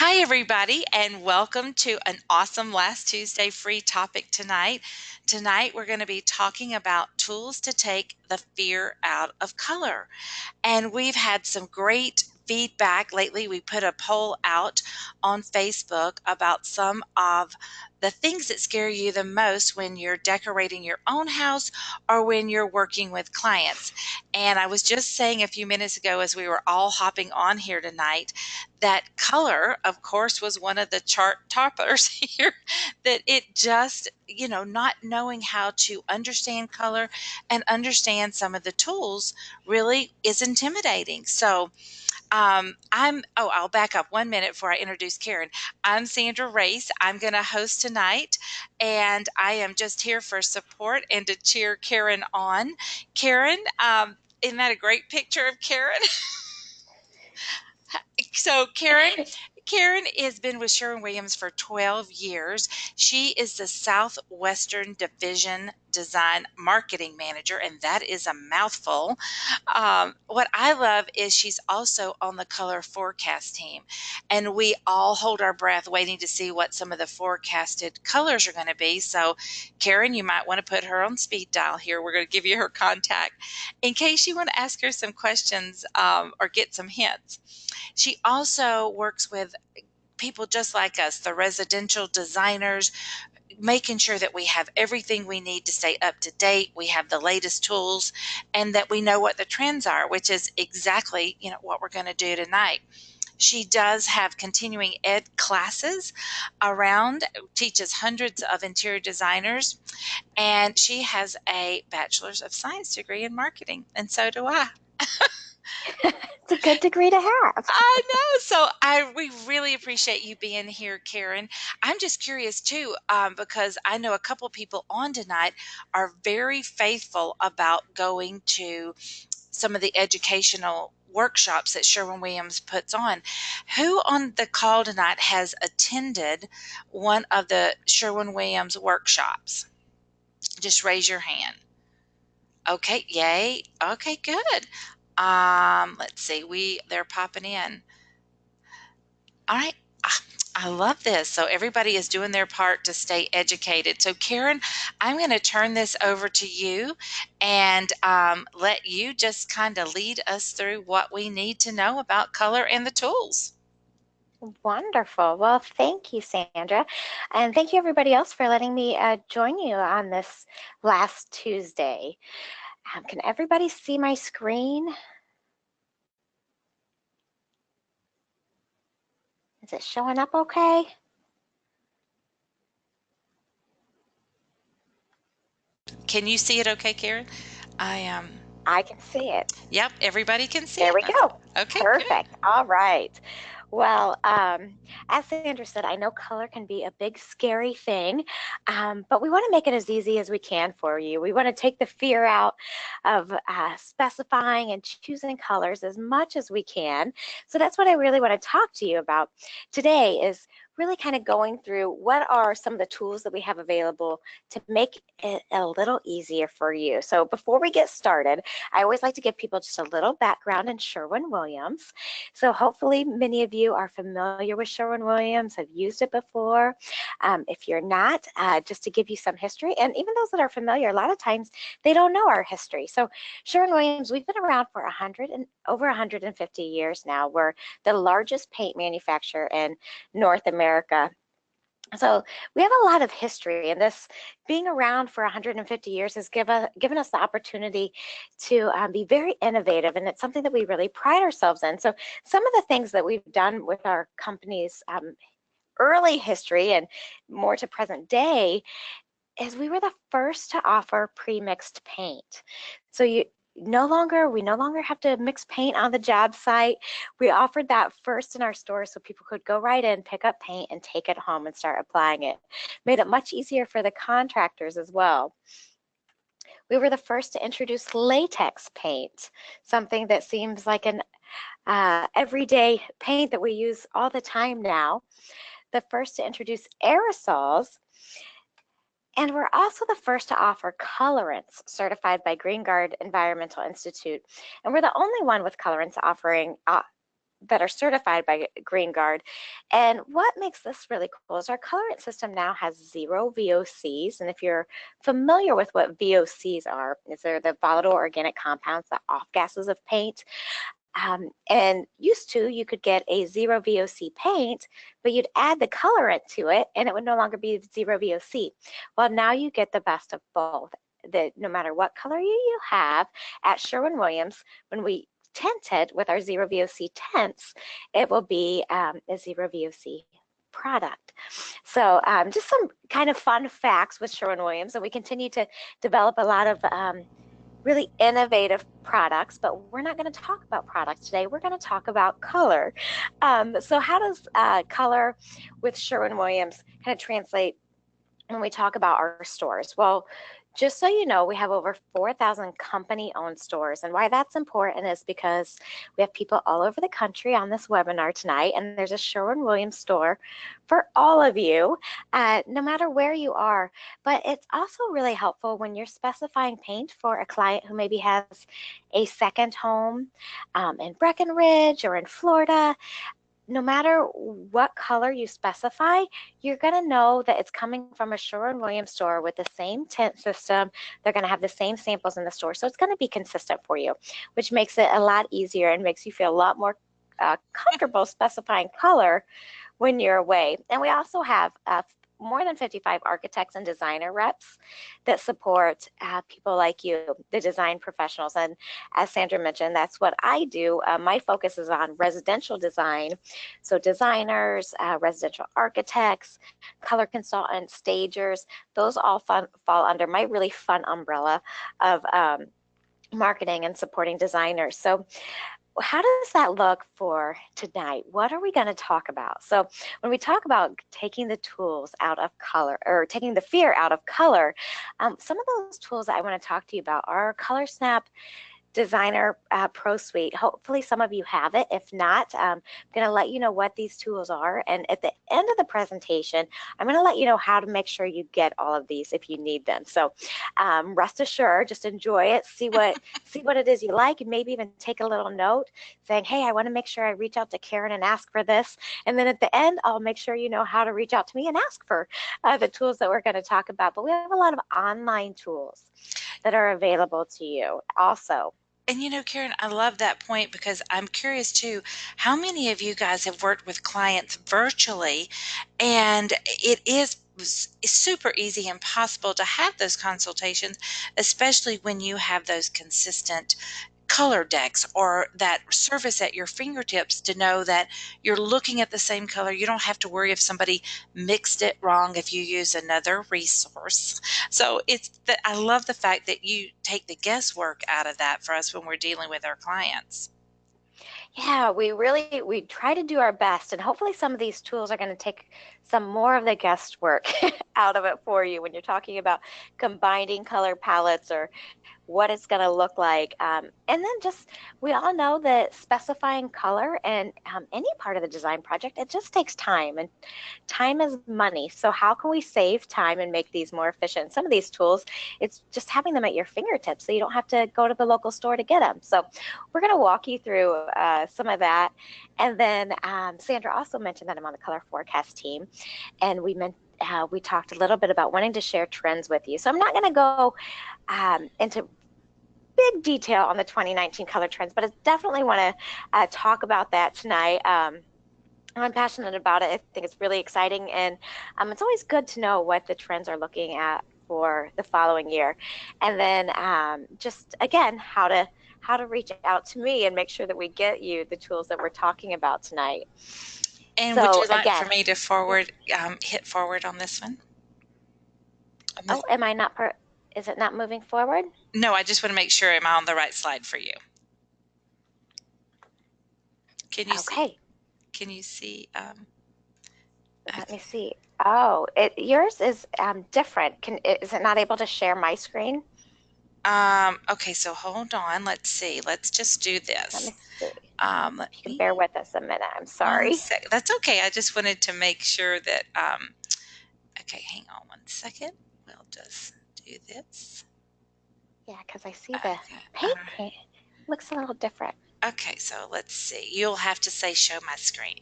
Hi, everybody, and welcome to an awesome Last Tuesday free topic tonight. Tonight, we're going to be talking about tools to take the fear out of color. And we've had some great feedback lately. We put a poll out on Facebook about some of the things that scare you the most when you're decorating your own house or when you're working with clients. And I was just saying a few minutes ago as we were all hopping on here tonight that color, of course, was one of the chart toppers here, that it just, not knowing how to understand color and understand some of the tools really is intimidating. So I'll back up 1 minute before I introduce Karen. I'm Sandra Race. I'm going to host tonight, and I am just here for support and to cheer Karen on. Karen, isn't that a great picture of Karen? So Karen has been with Sherwin Williams for 12 years. She is the Southwestern Division Design Marketing Manager, and that is a mouthful. What I love is she's also on the color forecast team, and we all hold our breath waiting to see what some of the forecasted colors are going to be. So, Karen, you might want to put her on speed dial here. We're going to give you her contact in case you want to ask her some questions or get some hints. She also works with people just like us, the residential designers, making sure that we have everything we need to stay up to date. We have the latest tools and that we know what the trends are, which is exactly, what we're going to do tonight. She does have continuing ed classes around, teaches hundreds of interior designers, and she has a bachelor's of science degree in marketing, and so do I. It's a good degree to have. I know. So we really appreciate you being here, Karen. I'm just curious too, because I know a couple people on tonight are very faithful about going to some of the educational workshops that Sherwin Williams puts on. Who on the call tonight has attended one of the Sherwin Williams workshops? Just raise your hand. Okay, yay. Okay, good. Let's see. They're popping in. All right. I love this. So everybody is doing their part to stay educated. So Karen, I'm going to turn this over to you and let you just kind of lead us through what we need to know about color and the tools. Wonderful. Well, thank you, Sandra. And thank you, everybody else, for letting me join you on this last Tuesday. Can everybody see my screen? Is it showing up okay? Can you see it okay, Karen? I can see it. Yep, everybody can see There it. we go. Okay, good. Perfect. All right. Well, as Sandra said, I know color can be a big, scary thing, but we want to make it as easy as we can for you. We want to take the fear out of specifying and choosing colors as much as we can. So that's what I really want to talk to you about today is really kind of going through what are some of the tools that we have available to make it a little easier for you. So before we get started, I always like to give people just a little background in Sherwin Williams. So hopefully many of you are familiar with Sherwin Williams, have used it before. If you're not, just to give you some history, and even those that are familiar, a lot of times they don't know our history. So Sherwin Williams, we've been around for over 150 years now. We're the largest paint manufacturer in North America. So we have a lot of history, and this being around for 150 years has given us the opportunity to be very innovative, and it's something that we really pride ourselves in. So some of the things that we've done with our company's early history and more to present day is we were the first to offer pre-mixed paint. So we no longer have to mix paint on the job site. We offered that first in our store so people could go right in, pick up paint, and take it home and start applying it. Made it much easier for the contractors as well. We were the first to introduce latex paint, something that seems like an everyday paint that we use all the time now. The first to introduce aerosols. And we're also the first to offer colorants certified by Green Guard Environmental Institute. And we're the only one with colorants offering that are certified by Green Guard. And what makes this really cool is our colorant system now has 0 VOCs. And if you're familiar with what VOCs are, is they're the volatile organic compounds, the off gases of paint. And used to, you could get a 0 VOC paint, but you'd add the colorant to it and it would no longer be 0 VOC. Well, now you get the best of both. That no matter what color you have at Sherwin Williams, when we tint it with our 0 VOC tints, it will be a 0 VOC product. So just some kind of fun facts with Sherwin Williams, and we continue to develop a lot of really innovative products, but we're not going to talk about products today. We're going to talk about color. So how does color with Sherwin Williams kind of translate when we talk about our stores? Well, just so you know, we have over 4,000 company-owned stores. And why that's important is because we have people all over the country on this webinar tonight, and there's a Sherwin Williams store for all of you, no matter where you are. But it's also really helpful when you're specifying paint for a client who maybe has a second home in Breckenridge or in Florida. No matter what color you specify, you're going to know that it's coming from a Sherwin Williams store with the same tint system. They're going to have the same samples in the store. So it's going to be consistent for you, which makes it a lot easier and makes you feel a lot more comfortable specifying color when you're away. And we also have more than 55 architects and designer reps that support people like you, the design professionals. And as Sandra mentioned, that's what I do. My focus is on residential design. So designers, residential architects, color consultants, stagers, those all fall under my really fun umbrella of marketing and supporting designers. So how does that look for tonight? What are we going to talk about? So when we talk about taking the tools out of color, or taking the fear out of color, some of those tools that I want to talk to you about are Color Snap Designer Pro Suite. Hopefully some of you have it. If not, I'm going to let you know what these tools are. And at the end of the presentation, I'm going to let you know how to make sure you get all of these if you need them. So rest assured, just enjoy it. See what it is you like, and maybe even take a little note saying, hey, I want to make sure I reach out to Karen and ask for this. And then at the end, I'll make sure you know how to reach out to me and ask for the tools that we're going to talk about. But we have a lot of online tools that are available to you also. And you know, Karen, I love that point because I'm curious too, how many of you guys have worked with clients virtually, and it is super easy and possible to have those consultations, especially when you have those consistent color decks or that service at your fingertips to know that you're looking at the same color. You don't have to worry if somebody mixed it wrong if you use another resource. So I love the fact that you take the guesswork out of that for us when we're dealing with our clients. Yeah, we try to do our best, and hopefully some of these tools are going to take some more of the guesswork out of it for you when you're talking about combining color palettes or what it's going to look like. And then just, we all know that specifying color and any part of the design project, it just takes time, and time is money. So how can we save time and make these more efficient? Some of these tools, it's just having them at your fingertips so you don't have to go to the local store to get them. So we're going to walk you through some of that. And then Sandra also mentioned that I'm on the color forecast team, and we talked a little bit about wanting to share trends with you. So I'm not going to go into big detail on the 2019 color trends, but I definitely want to talk about that tonight. I'm passionate about it. I think it's really exciting, and it's always good to know what the trends are looking at for the following year. And then just again, how to reach out to me and make sure that we get you the tools that we're talking about tonight. And would So you like for again, me to hit forward on this one? oh, is it not moving forward? No, I just want to make sure I'm on the right slide for you. Can you see? Okay. Can you see? Let me see. Oh, yours is different. Is it not able to share my screen? Okay, so hold on. Let's see. Let's just do Let this. me see. Let You can me bear with us a minute. I'm 1 sorry. second. That's okay. I just wanted to make sure that. Okay, hang on 1 second. We'll just do this. Yeah, because I see the Okay. paint looks a little different. Okay, so let's see. You'll have to say show my screen.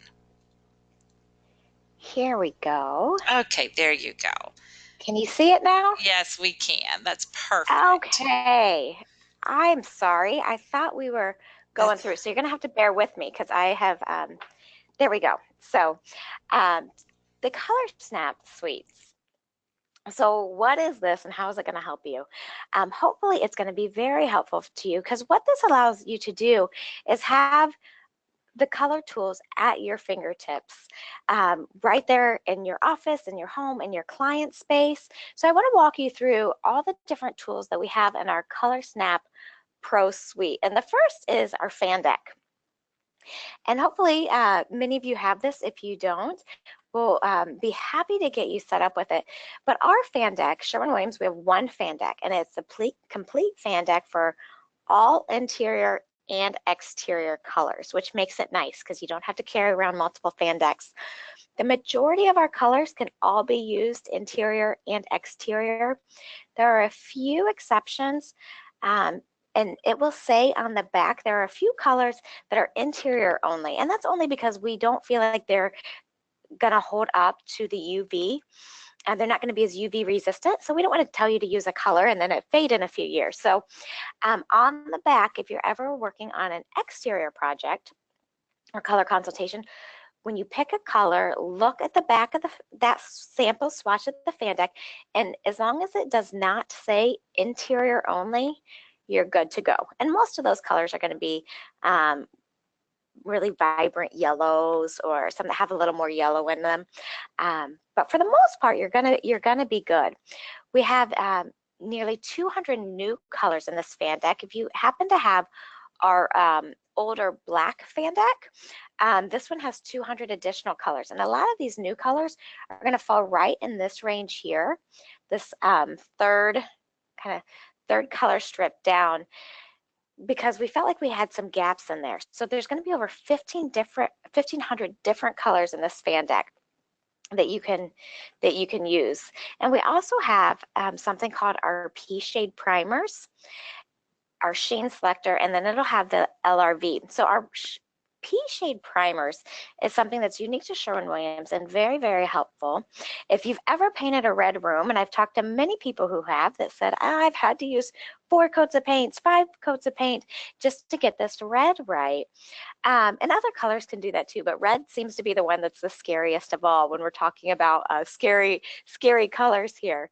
Here we go. Okay, there you go. Can you see it now? Yes, we can. That's perfect. Okay. I'm sorry. I thought we were going That's through. So you're going to have to bear with me because I have, there we go. So um, the Color Snap Suites. So what is this and how is it going to help you? Hopefully it's going to be very helpful to you because what this allows you to do is have the color tools at your fingertips, right there in your office, in your home, in your client space. So I want to walk you through all the different tools that we have in our Color Snap Pro Suite. And the first is our fan deck. And hopefully many of you have this. If you don't, we'll be happy to get you set up with it. But our fan deck, Sherwin Williams, we have one fan deck, and it's a complete fan deck for all interior and exterior colors, which makes it nice because you don't have to carry around multiple fan decks. The majority of our colors can all be used interior and exterior. There are a few exceptions, and it will say on the back there are a few colors that are interior only, and that's only because we don't feel like they're going to hold up to the UV. And they're not going to be as UV resistant, so we don't want to tell you to use a color and then it fade in a few years. So on the back, if you're ever working on an exterior project or color consultation, when you pick a color, look at the back of that sample swatch of the fan deck, and as long as it does not say interior only, you're good to go. And most of those colors are going to be really vibrant yellows or some that have a little more yellow in them. But for the most part, you're gonna be good. We have nearly 200 new colors in this fan deck. If you happen to have our older black fan deck, this one has 200 additional colors. And a lot of these new colors are gonna fall right in this range here, this third color strip down, because we felt like we had some gaps in there. So there's going to be over 1,500 different colors in this fan deck that you can use. And we also have something called our P shade primers, our sheen selector, and then it'll have the LRV. So our P shade primers is something that's unique to Sherwin Williams and very, very helpful. If you've ever painted a red room, and I've talked to many people who have that said, I've had to use 4 coats of paint, 5 coats of paint just to get this red right. And other colors can do that too, but red seems to be the one that's the scariest of all when we're talking about scary colors here.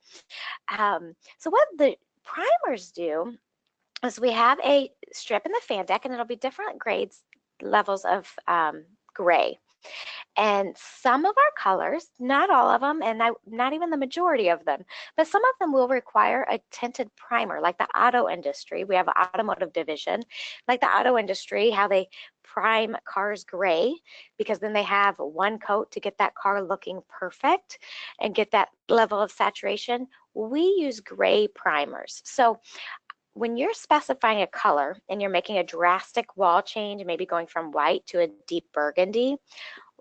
So what the primers do is we have a strip in the fan deck, and it'll be different grades, levels of gray. And some of our colors, not all of them, and not even the majority of them, but some of them will require a tinted primer, like the auto industry. We have an automotive division, like the auto industry, how they prime cars gray, because then they have one coat to get that car looking perfect and get that level of saturation. We use gray primers. So when you're specifying a color and you're making a drastic wall change, maybe going from white to a deep burgundy,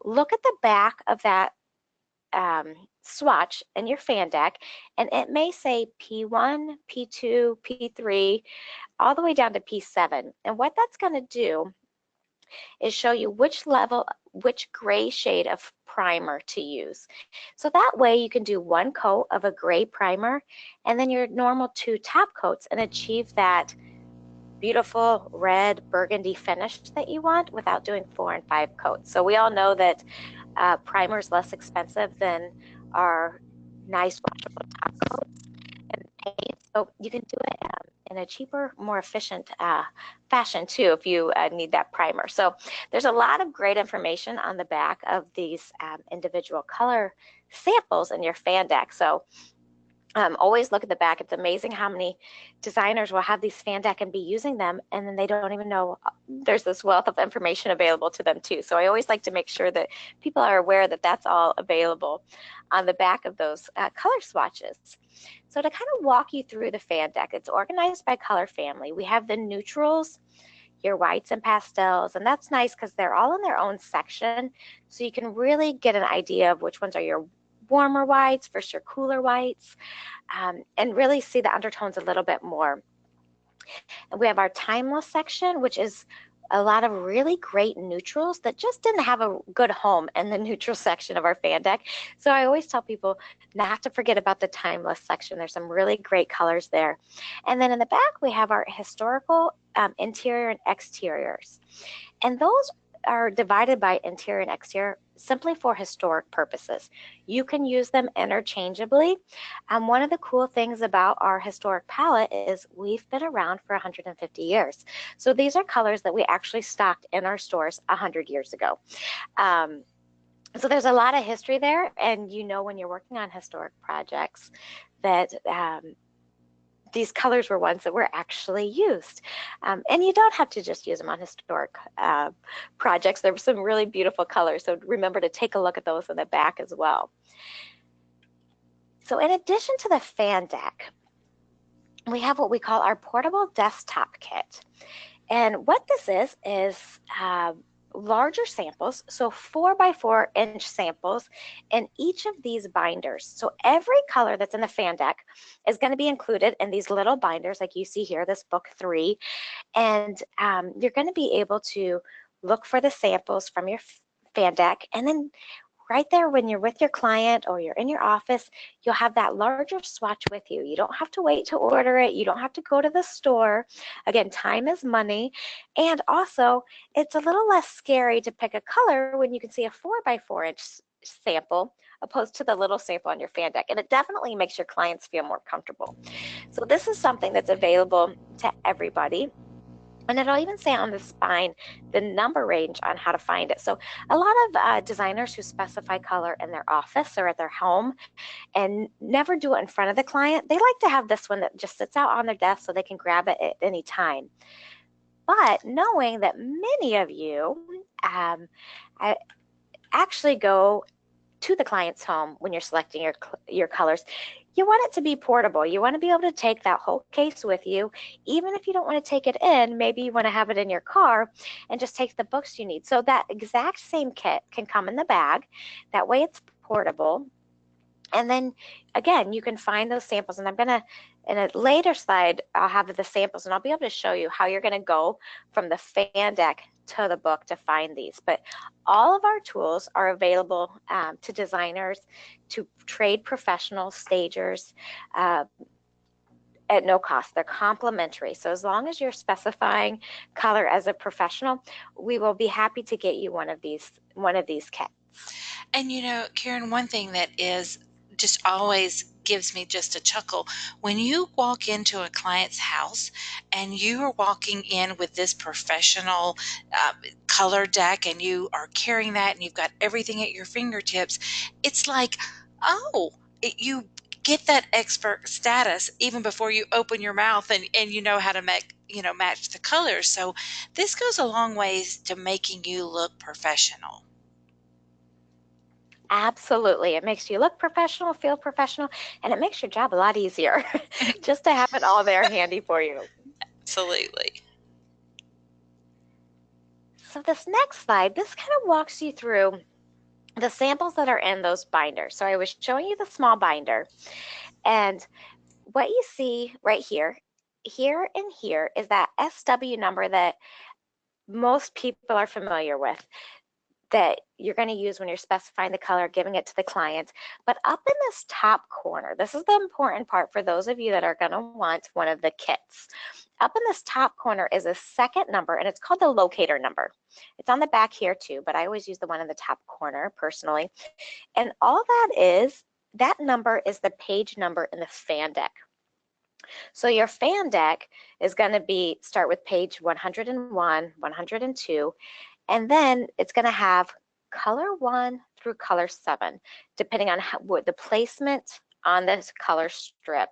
look at the back of that swatch in your fan deck, and it may say P1, P2, P3, all the way down to P7. And what that's going to do is show you which gray shade of primer to use. So that way you can do one coat of a gray primer and then your normal 2 top coats and achieve that beautiful red burgundy finish that you want without doing 4 and 5 coats. So we all know that primer is less expensive than our nice washable top coats and paint. So you can do it in a cheaper, more efficient fashion too if you need that primer. So there's a lot of great information on the back of these individual color samples in your fan deck. So always look at the back. It's amazing how many designers will have these fan deck and be using them, and then they don't even know there's this wealth of information available to them too. So I always like to make sure that people are aware that that's all available on the back of those color swatches. So to kind of walk you through the fan deck, it's organized by color family. We have the neutrals, your whites and pastels, and that's nice because they're all in their own section, so you can really get an idea of which ones are your warmer whites versus your cooler whites, and really see the undertones a little bit more. And we have our timeless section, which is a lot of really great neutrals that just didn't have a good home in the neutral section of our fan deck. So I always tell people not to forget about the timeless section. There's some really great colors there. And then in the back, we have our historical interior and exteriors. And those are divided by interior and exterior simply for historic purposes. You can use them interchangeably. One of the cool things about our historic palette is we've been around for 150 years. So these are colors that we actually stocked in our stores 100 years ago. So there's a lot of history there, and you know when you're working on historic projects that these colors were ones that were actually used. And you don't have to just use them on historic projects. There were some really beautiful colors, so remember to take a look at those in the back as well. So in addition to the fan deck, we have what we call our portable desktop kit. And what this is larger samples, so 4x4-inch samples in each of these binders. So every color that's in the fan deck is going to be included in these little binders like you see here, this book 3. And you're going to be able to look for the samples from your fan deck, and then right there when you're with your client or you're in your office, you'll have that larger swatch with you. You don't have to wait to order it. You don't have to go to the store. Again, time is money. And also, it's a little less scary to pick a color when you can see a 4x4-inch sample opposed to the little sample on your fan deck. And it definitely makes your clients feel more comfortable. So this is something that's available to everybody. And it'll even say on the spine the number range on how to find it. So a lot of designers who specify color in their office or at their home and never do it in front of the client, they like to have this one that just sits out on their desk so they can grab it at any time. But knowing that many of you actually go to the client's home when you're selecting your colors, you want it to be portable. You want to be able to take that whole case with you. Even if you don't want to take it in, maybe you want to have it in your car and just take the books you need. So that exact same kit can come in the bag. That way it's portable. And then again, you can find those samples. And I'm going to, in a later slide, I'll have the samples and I'll be able to show you how you're going to go from the fan deck to the book to find these. But all of our tools are available to designers, to trade professionals, stagers, at no cost. They're complimentary. So as long as you're specifying color as a professional, we will be happy to get you one of these kits. And you know, Karen, one thing that is just always gives me just a chuckle when you walk into a client's house and you are walking in with this professional color deck and you are carrying that and you've got everything at your fingertips. It's like, oh, you get that expert status even before you open your mouth and you know how to match the colors. So this goes a long ways to making you look professional. Absolutely. It makes you look professional, feel professional, and it makes your job a lot easier just to have it all there handy for you. Absolutely. So this next slide, this kind of walks you through the samples that are in those binders. So I was showing you the small binder, and what you see right here and here is that SW number that most people are familiar with, that you're going to use when you're specifying the color, giving it to the client. But up in this top corner, this is the important part for those of you that are going to want one of the kits. Up in this top corner is a second number, and it's called the locator number. It's on the back here too, but I always use the one in the top corner personally. And all that number is the page number in the fan deck. So your fan deck is going to start with page 101, 102, and then it's going to have color 1 through color 7, depending on what the placement on this color strip.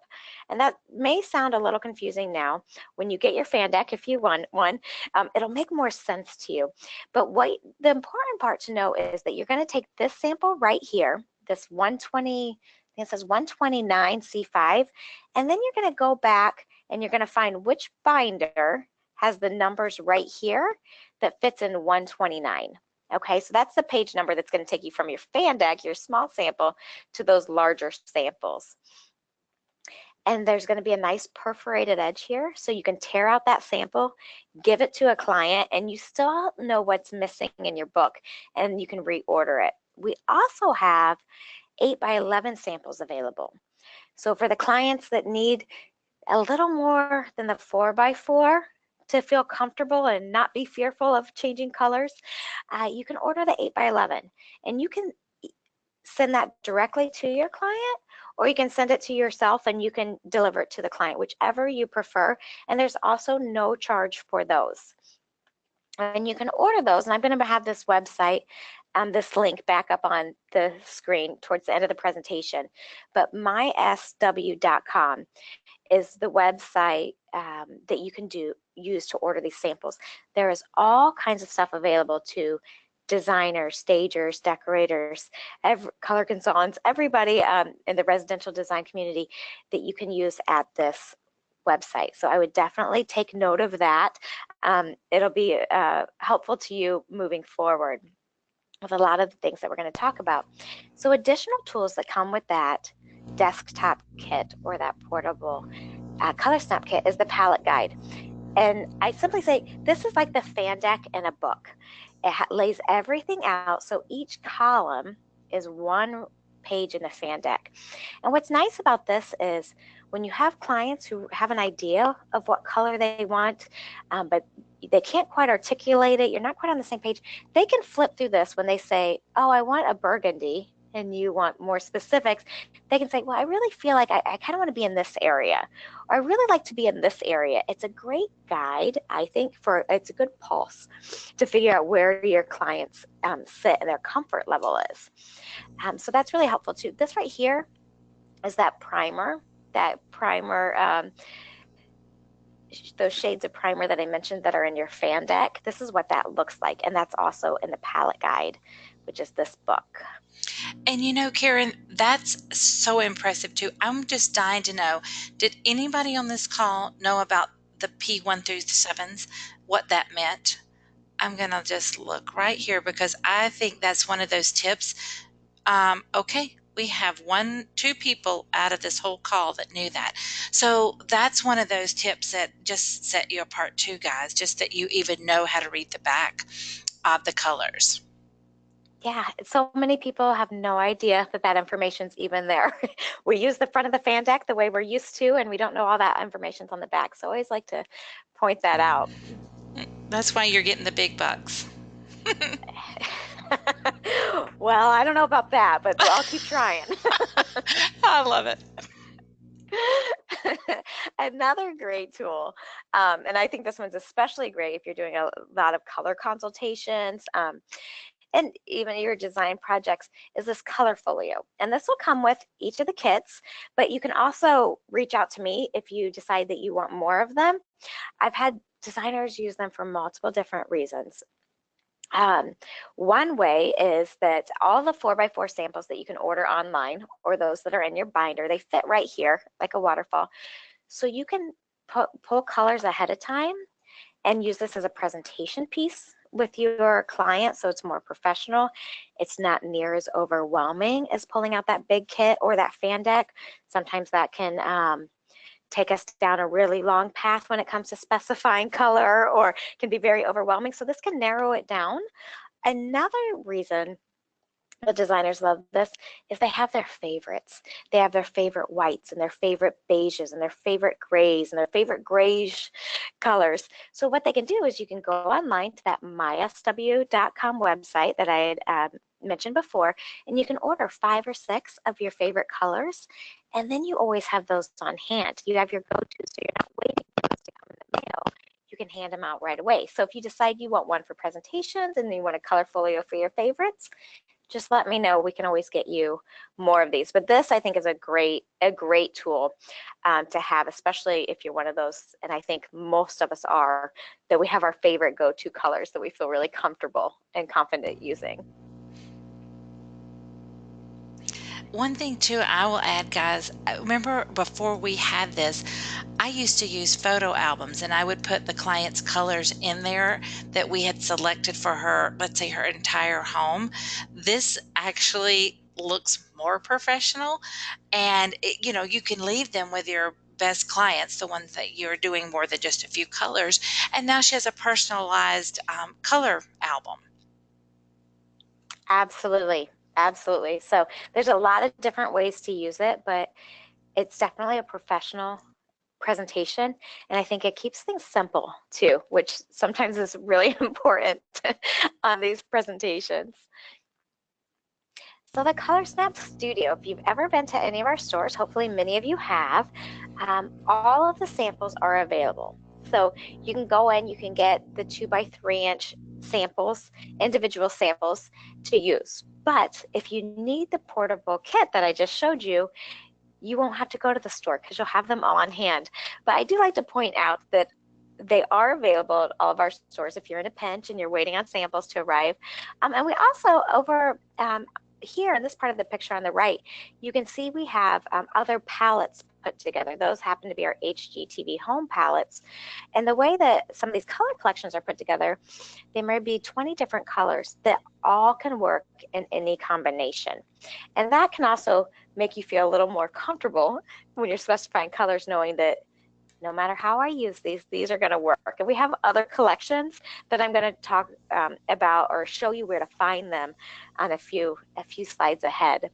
And that may sound a little confusing now. When you get your fan deck, if you want one, it'll make more sense to you. But the important part to know is that you're going to take this sample right here, this 120, I think it says 129 C5, and then you're going to go back and you're going to find which binder has the numbers right here that fits in 129. Okay, so that's the page number that's going to take you from your fan deck, your small sample, to those larger samples. And there's going to be a nice perforated edge here. So you can tear out that sample, give it to a client, and you still know what's missing in your book, and you can reorder it. We also have 8 by 11 samples available. So for the clients that need a little more than the 4 by 4 to feel comfortable and not be fearful of changing colors, you can order the 8 by 11, and you can send that directly to your client, or you can send it to yourself and you can deliver it to the client, whichever you prefer. And there's also no charge for those. And you can order those, and I'm going to have this website, this link back up on the screen towards the end of the presentation. But mysw.com is the website that you can use to order these samples. There is all kinds of stuff available to designers, stagers, decorators, color consultants, everybody in the residential design community that you can use at this website. So I would definitely take note of that. It'll be helpful to you moving forward with a lot of the things that we're going to talk about. So additional tools that come with that desktop kit or that portable color snap kit is the palette guide. And I simply say, this is like the fan deck in a book. It lays everything out, so each column is one page in the fan deck. And what's nice about this is when you have clients who have an idea of what color they want, but they can't quite articulate it, you're not quite on the same page, they can flip through this when they say, oh, I want a burgundy, and you want more specifics. They can say, well, I really feel like I kind of want to be in this area, or I really like to be in this area. It's a great guide, I think, it's a good pulse to figure out where your clients sit and their comfort level is. So that's really helpful too. This right here is that primer, those shades of primer that I mentioned that are in your fan deck. This is what that looks like, and that's also in the palette guide, which is this book. And you know, Karen, that's so impressive too. I'm just dying to know, did anybody on this call know about the P1 through 7s, what that meant? I'm going to just look right here because I think that's one of those tips. Okay, we have two people out of this whole call that knew that. So that's one of those tips that just set you apart too, guys, just that you even know how to read the back of the colors. Yeah, so many people have no idea that that information's even there. We use the front of the fan deck the way we're used to, and we don't know all that information's on the back. So I always like to point that out. That's why you're getting the big bucks. Well, I don't know about that, but I'll keep trying. I love it. Another great tool, and I think this one's especially great if you're doing a lot of color consultations, and even your design projects, is this color folio. And this will come with each of the kits, but you can also reach out to me if you decide that you want more of them. I've had designers use them for multiple different reasons. One way is that all the 4x4 samples that you can order online, or those that are in your binder, they fit right here like a waterfall. So you can pull colors ahead of time and use this as a presentation piece with your client, so it's more professional. It's not near as overwhelming as pulling out that big kit or that fan deck. Sometimes that can take us down a really long path when it comes to specifying color, or can be very overwhelming. So this can narrow it down. Another reason the designers love this is they have their favorites. They have their favorite whites and their favorite beiges and their favorite grays and their favorite grayish colors. So what they can do is you can go online to that mysw.com website that I had mentioned before, and you can order 5 or 6 of your favorite colors, and then you always have those on hand. You have your go-to, so you're not waiting for those to come in the mail. You can hand them out right away. So if you decide you want one for presentations and you want a color folio for your favorites, just let me know. We can always get you more of these. But this, I think, is a great tool to have, especially if you're one of those, and I think most of us are, that we have our favorite go-to colors that we feel really comfortable and confident using. One thing too, I will add, guys, remember before we had this, I used to use photo albums, and I would put the client's colors in there that we had selected for her, let's say her entire home. This actually looks more professional, and you know, you can leave them with your best clients, the ones that you're doing more than just a few colors. And now she has a personalized color album. Absolutely. Absolutely. So there's a lot of different ways to use it, but it's definitely a professional presentation. And I think it keeps things simple too, which sometimes is really important on these presentations. So the Color Snap Studio, if you've ever been to any of our stores, hopefully many of you have, all of the samples are available. So you can go in, you can get the 2 by 3 inch samples, individual samples to use. But if you need the portable kit that I just showed you, you won't have to go to the store because you'll have them all on hand. But I do like to point out that they are available at all of our stores if you're in a pinch and you're waiting on samples to arrive. And we also, over here in this part of the picture on the right, you can see we have other palettes put together. Those happen to be our HGTV home palettes. And the way that some of these color collections are put together, there may be 20 different colors that all can work in any combination. And that can also make you feel a little more comfortable when you're specifying colors, knowing that no matter how I use these are going to work. And we have other collections that I'm going to talk about or show you where to find them on a few slides ahead.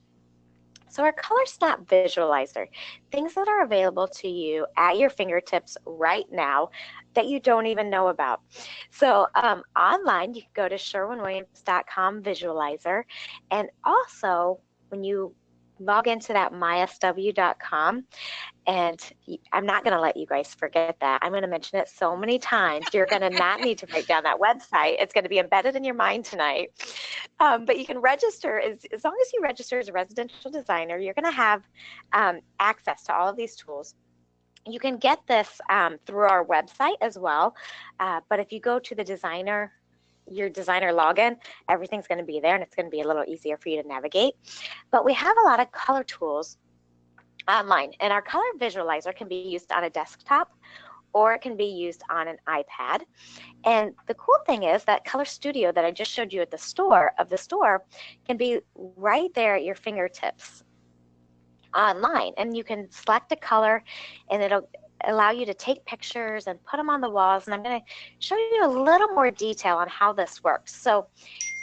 So our Color Snap Visualizer, things that are available to you at your fingertips right now that you don't even know about. So online, you can go to sherwinwilliams.com visualizer, and also when you log into that mysw.com, and I'm not going to let you guys forget that. I'm going to mention it so many times. You're going to not need to write down that website. It's going to be embedded in your mind tonight. But you can register, as long as you register as a residential designer, you're going to have access to all of these tools. You can get this through our website as well. But if you go to the your designer login, everything's going to be there, and it's going to be a little easier for you to navigate. But we have a lot of color tools online, and our color visualizer can be used on a desktop or it can be used on an iPad. And the cool thing is that Color Studio that I just showed you at the store can be right there at your fingertips online, and you can select a color and it'll allow you to take pictures and put them on the walls. And I'm going to show you a little more detail on how this works. So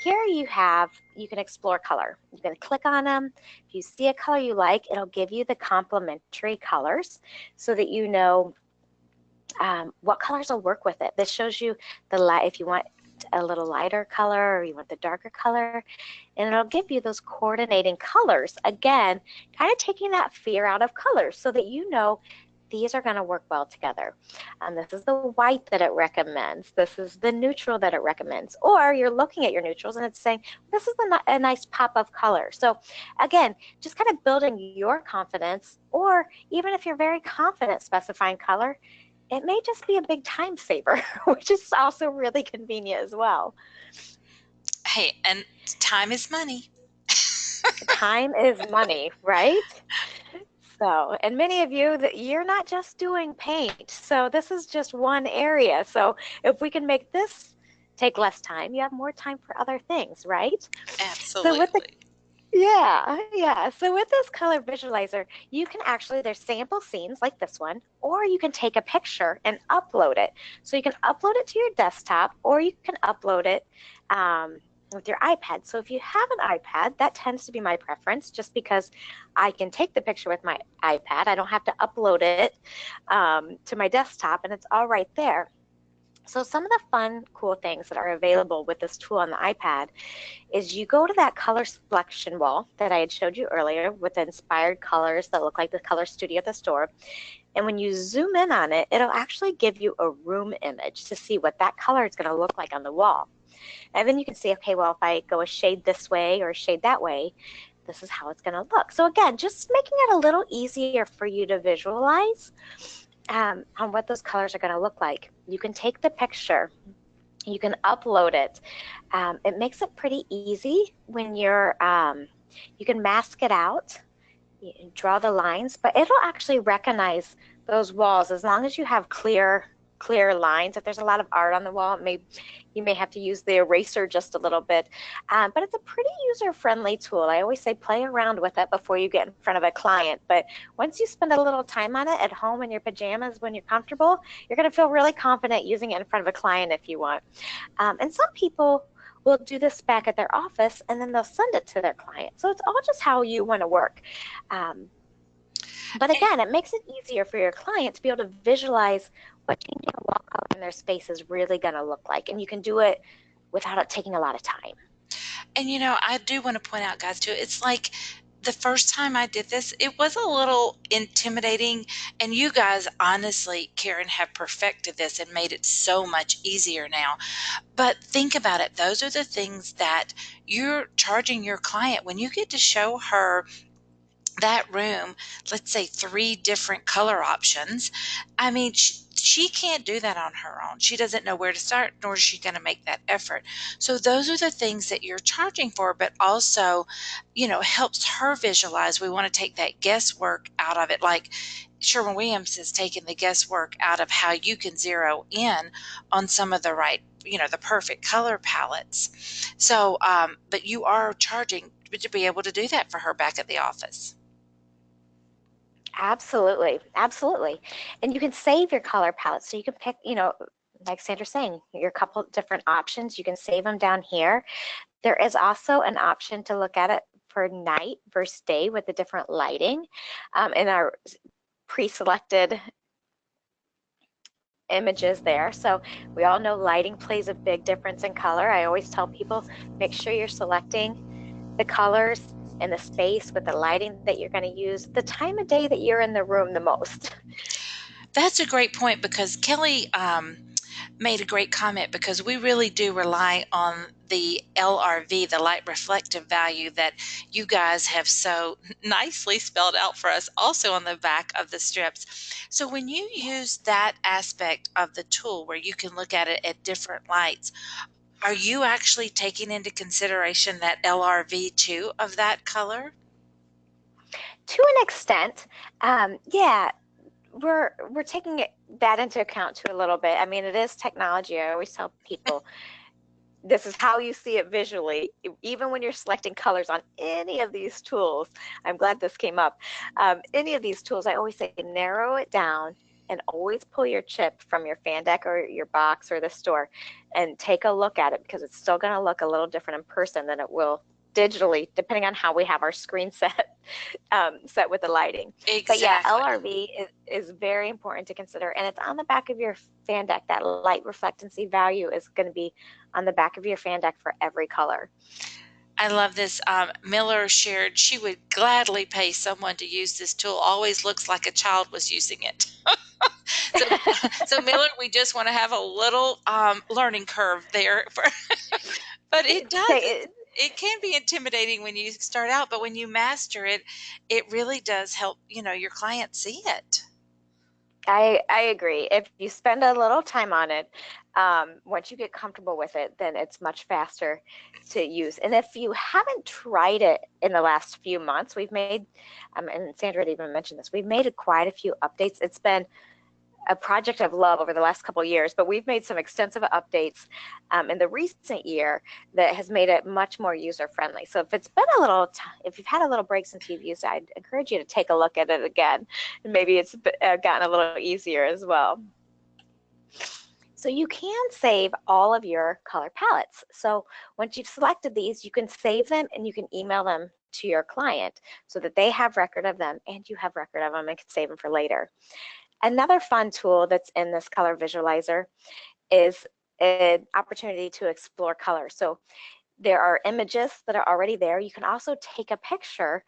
here you can explore color. You can click on them. If you see a color you like, it'll give you the complementary colors so that you know what colors will work with it. This shows you the light, if you want a little lighter color or you want the darker color, and it'll give you those coordinating colors. Again, kind of taking that fear out of colors so that you know these are going to work well together. This is the white that it recommends. This is the neutral that it recommends. Or you're looking at your neutrals and it's saying, this is a nice pop of color. So again, just kind of building your confidence, or even if you're very confident specifying color, it may just be a big time saver, which is also really convenient as well. Hey, and time is money. Time is money, right? So, and many of you, that you're not just doing paint. So this is just one area. So if we can make this take less time, you have more time for other things, right? Absolutely. So with this color visualizer, you can actually, there's sample scenes like this one, or you can take a picture and upload it. So you can upload it to your desktop, or you can upload it with your iPad. So if you have an iPad, that tends to be my preference, just because I can take the picture with my iPad. I don't have to upload it to my desktop, and it's all right there. So some of the fun, cool things that are available with this tool on the iPad is you go to that color selection wall that I had showed you earlier with inspired colors that look like the Color Studio at the store. And when you zoom in on it, it'll actually give you a room image to see what that color is going to look like on the wall. And then you can see, okay, well, if I go a shade this way or a shade that way, this is how it's going to look. So again, just making it a little easier for you to visualize on what those colors are going to look like. You can take the picture, you can upload it. It makes it pretty easy when you're, you can mask it out, draw the lines, but it'll actually recognize those walls as long as you have clear clear lines. If there's a lot of art on the wall, you may have to use the eraser just a little bit. But it's a pretty user-friendly tool. I always say play around with it before you get in front of a client. But once you spend a little time on it at home in your pajamas when you're comfortable, you're going to feel really confident using it in front of a client if you want. And some people will do this back at their office and then they'll send it to their client. So it's all just how you want to work. But again, it makes it easier for your client to be able to visualize what changing a wall color in their space is really going to look like. And you can do it without it taking a lot of time. And I do want to point out, guys, too, it's like the first time I did this, it was a little intimidating. And you guys, honestly, Karen, have perfected this and made it so much easier now. But think about it. Those are the things that you're charging your client when you get to show her that room, let's say 3 different color options. I mean, she can't do that on her own. She doesn't know where to start, nor is she going to make that effort. So those are the things that you're charging for, but also, helps her visualize. We want to take that guesswork out of it. Like Sherwin Williams has taken the guesswork out of how you can zero in on some of the right, the perfect color palettes. So, but you are charging to be able to do that for her back at the office. Absolutely. Absolutely. And you can save your color palette. So you can pick, like Sandra's saying, your couple different options. You can save them down here. There is also an option to look at it for night versus day with the different lighting in our pre-selected images there. So we all know lighting plays a big difference in color. I always tell people, make sure you're selecting the colors and the space with the lighting that you're going to use, the time of day that you're in the room the most. That's a great point, because Kelly made a great comment, because we really do rely on the LRV, the light reflective value, that you guys have so nicely spelled out for us also on the back of the strips. So when you use that aspect of the tool where you can look at it at different lights, are you actually taking into consideration that LRV too of that color? To an extent, yeah, we're taking that into account too a little bit. I mean, it is technology. I always tell people this is how you see it visually, even when you're selecting colors on any of these tools. I'm glad this came up. Any of these tools, I always say narrow it down and always pull your chip from your fan deck or your box or the store and take a look at it, because it's still going to look a little different in person than it will digitally, depending on how we have our screen set with the lighting. Exactly. But yeah, LRV is very important to consider, and it's on the back of your fan deck. That light reflectancy value is going to be on the back of your fan deck for every color. I love this. Miller shared she would gladly pay someone to use this tool. Always looks like a child was using it. So Miller, we just want to have a little learning curve there. But it does. It can be intimidating when you start out, but when you master it, it really does help, your client see it. I agree. If you spend a little time on it, once you get comfortable with it, then it's much faster to use. And if you haven't tried it in the last few months, we've made, and Sandra had even mentioned this, we've made quite a few updates. It's been a project of love over the last couple of years, but we've made some extensive updates in the recent year that has made it much more user friendly. So if it's been if you've had a little break since you've used it, I'd encourage you to take a look at it again. And maybe it's gotten a little easier as well. So you can save all of your color palettes. So once you've selected these, you can save them and you can email them to your client so that they have record of them and you have record of them and can save them for later. Another fun tool that's in this color visualizer is an opportunity to explore color. So there are images that are already there. You can also take a picture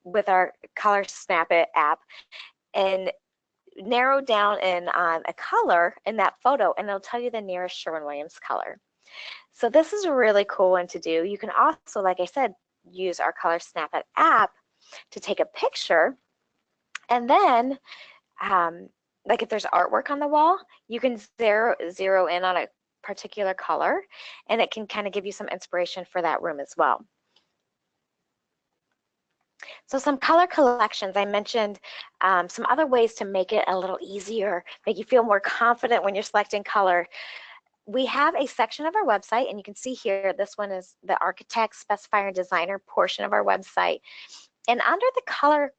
with our Color Snap It app and narrow down in on a color in that photo, and it'll tell you the nearest Sherwin-Williams color. So this is a really cool one to do. You can also, like I said, use our Color Snap It app to take a picture, and then like if there's artwork on the wall, you can zero in on a particular color, and it can kind of give you some inspiration for that room as well. So some color collections, I mentioned some other ways to make it a little easier, make you feel more confident when you're selecting color. We have a section of our website, and you can see here, this one is the architect, specifier, and designer portion of our website. And under the color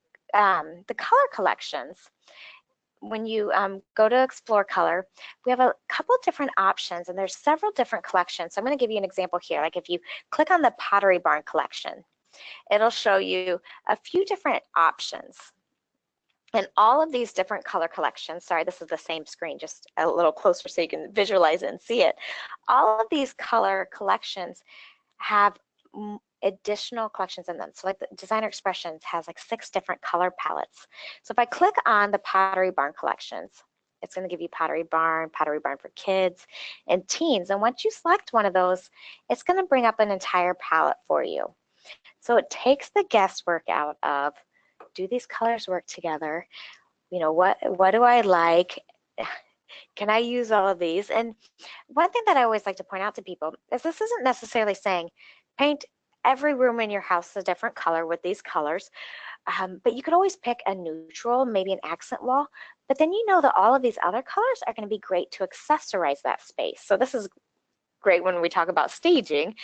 collections, when you go to explore color, we have a couple different options, and there's several different collections. So I'm going to give you an example here. Like if you click on the Pottery Barn collection, it'll show you a few different options. And all of these different color collections, sorry, this is the same screen, just a little closer so you can visualize it and see it. All of these color collections have additional collections in them. So like the Designer Expressions has like 6 different color palettes. So if I click on the Pottery Barn collections, it's going to give you Pottery Barn for kids and teens. And once you select one of those, it's going to bring up an entire palette for you. So it takes the guesswork out of, do these colors work together? You know, what do I like? Can I use all of these? And one thing that I always like to point out to people is this isn't necessarily saying paint every room in your house a different color with these colors, but you could always pick a neutral, maybe an accent wall, but then you know that all of these other colors are going to be great to accessorize that space. So this is great when we talk about staging,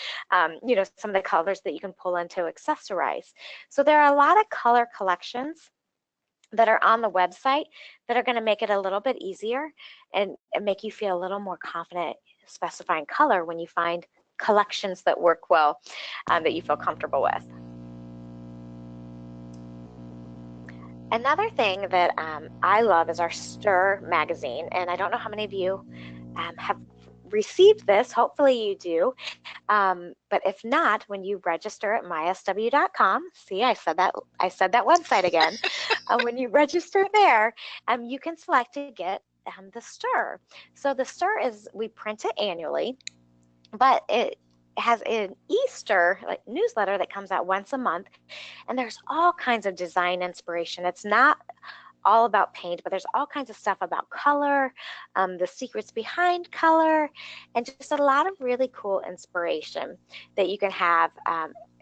you know, some of the colors that you can pull in to accessorize. So there are a lot of color collections that are on the website that are going to make it a little bit easier and make you feel a little more confident specifying color when you find collections that work well, that you feel comfortable with. Another thing that I love is our Stir magazine, and I don't know how many of you have received this. Hopefully you do. But if not, when you register at mysw.com, see, I said that website again. When you register there, you can select to get the Stir. So the Stir is, we print it annually, but it has an Easter newsletter that comes out once a month, and there's all kinds of design inspiration. It's not all about paint, but there's all kinds of stuff about color, the secrets behind color, and just a lot of really cool inspiration that you can have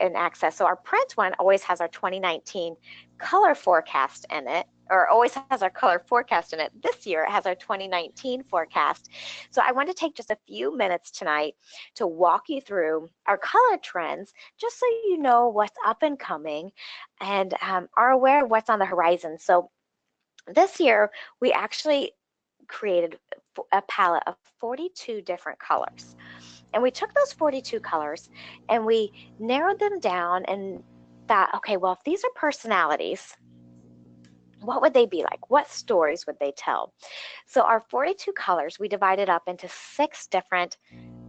and access. So our print one always has our 2019 color forecast in it, or always has our color forecast in it. This year it has our 2019 forecast. So I want to take just a few minutes tonight to walk you through our color trends, just so you know what's up and coming and are aware of what's on the horizon. So this year, we actually created a palette of 42 different colors. And we took those 42 colors and we narrowed them down and thought, okay, well, if these are personalities, what would they be like? What stories would they tell? So our 42 colors, we divided up into 6 different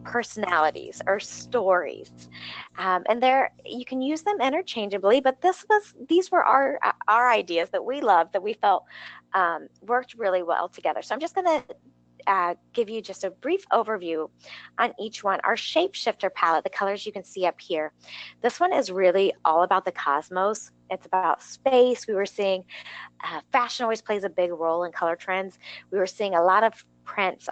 personalities or stories, and there you can use them interchangeably, but these were our ideas that we loved, that we felt worked really well together. So I'm just going to give you just a brief overview on each one. Our shapeshifter palette, the colors you can see up here, this one is really all about the cosmos. It's about space. We were seeing fashion always plays a big role in color trends. We were seeing a lot of prints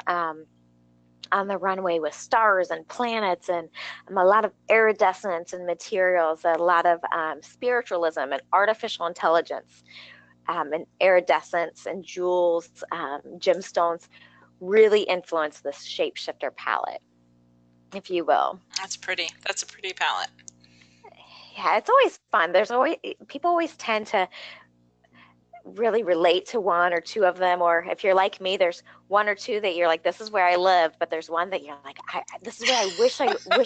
on the runway with stars and planets, and a lot of iridescence and materials, a lot of spiritualism and artificial intelligence, and iridescence and jewels, gemstones really influence this shapeshifter palette, if you will. That's pretty. That's a pretty palette. Yeah, it's always fun. People always tend to really relate to one or two of them, or if you're like me, there's one or two that you're like, this is where I live, but there's one that you're like, this is where I wish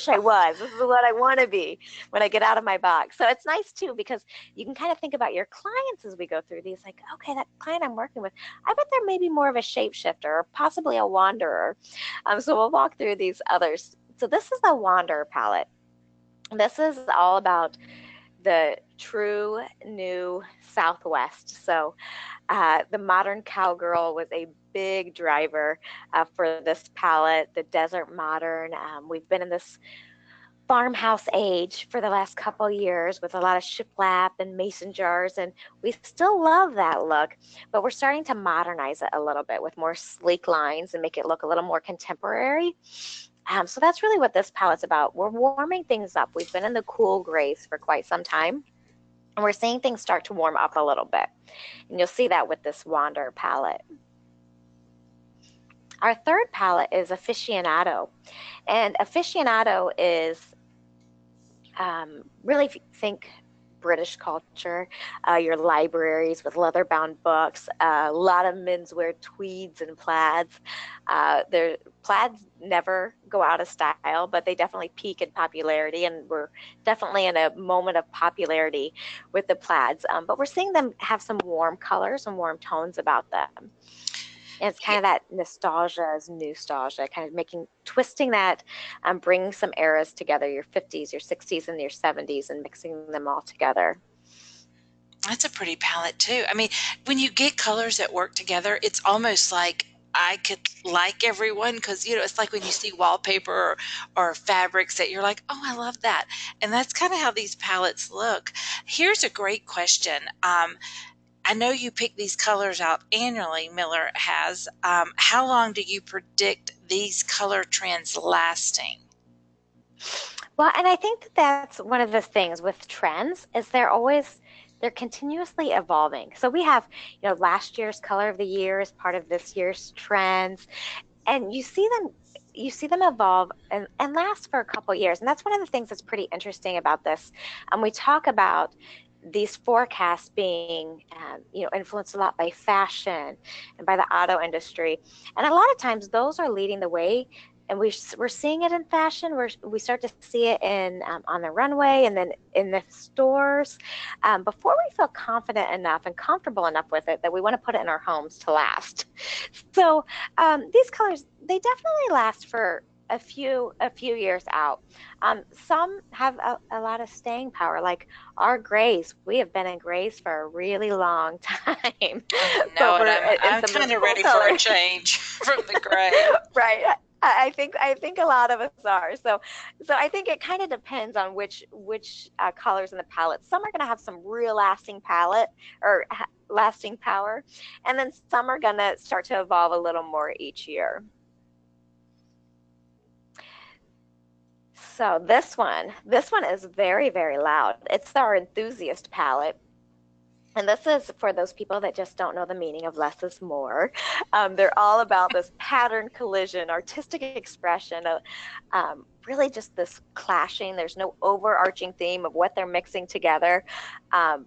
I was. This is what I want to be when I get out of my box. So it's nice too, because you can kind of think about your clients as we go through these, like, okay, that client I'm working with, I bet they're maybe more of a shapeshifter or possibly a wanderer. So we'll walk through these others. So this is the Wanderer palette. This is all about the true new Southwest. So the modern cowgirl was a big driver for this palette, the desert modern. We've been in this farmhouse age for the last couple of years with a lot of shiplap and mason jars, and we still love that look, but we're starting to modernize it a little bit with more sleek lines and make it look a little more contemporary. So that's really what this palette's about. We're warming things up. We've been in the cool grays for quite some time, And we're seeing things start to warm up a little bit. And you'll see that with this Wander palette. Our third palette is Aficionado. And Aficionado is really, if you think British culture, your libraries with leather-bound books, a lot of menswear tweeds and plaids. Plaids never go out of style, but they definitely peak in popularity, and we're definitely in a moment of popularity with the plaids. But we're seeing them have some warm colors and warm tones about them. And it's kind of that nostalgia is nostalgia, kind of twisting that, bringing some eras together, your 50s, your 60s, and your 70s, and mixing them all together. That's a pretty palette too. I mean, when you get colors that work together, it's almost like I could like everyone because, it's like when you see wallpaper or fabrics that you're like, oh, I love that. And that's kind of how these palettes look. Here's a great question. I know you pick these colors out annually, Miller has. How long do you predict these color trends lasting? Well, and I think that's one of the things with trends is they're continuously evolving. So we have, last year's color of the year is part of this year's trends, and you see them evolve and last for a couple years. And that's one of the things that's pretty interesting about this. And we talk about these forecasts being, influenced a lot by fashion and by the auto industry. And a lot of times those are leading the way. And we're seeing it in fashion. We start to see it in on the runway and then in the stores before we feel confident enough and comfortable enough with it that we want to put it in our homes to last. So these colors, they definitely last for a few years out. Some have a lot of staying power, like our grays. We have been in grays for a really long time. I know But it. we're in I'm some of kind the of full ready for a colors. change from the gray. Right. I think a lot of us are. So I think it kind of depends on which colors in the palette. Some are going to have some real lasting palette or lasting power, and then some are going to start to evolve a little more each year. So this one is very, very loud. It's our enthusiast palette. And this is for those people that just don't know the meaning of less is more. They're all about this pattern collision, artistic expression, really just this clashing. There's no overarching theme of what they're mixing together, um,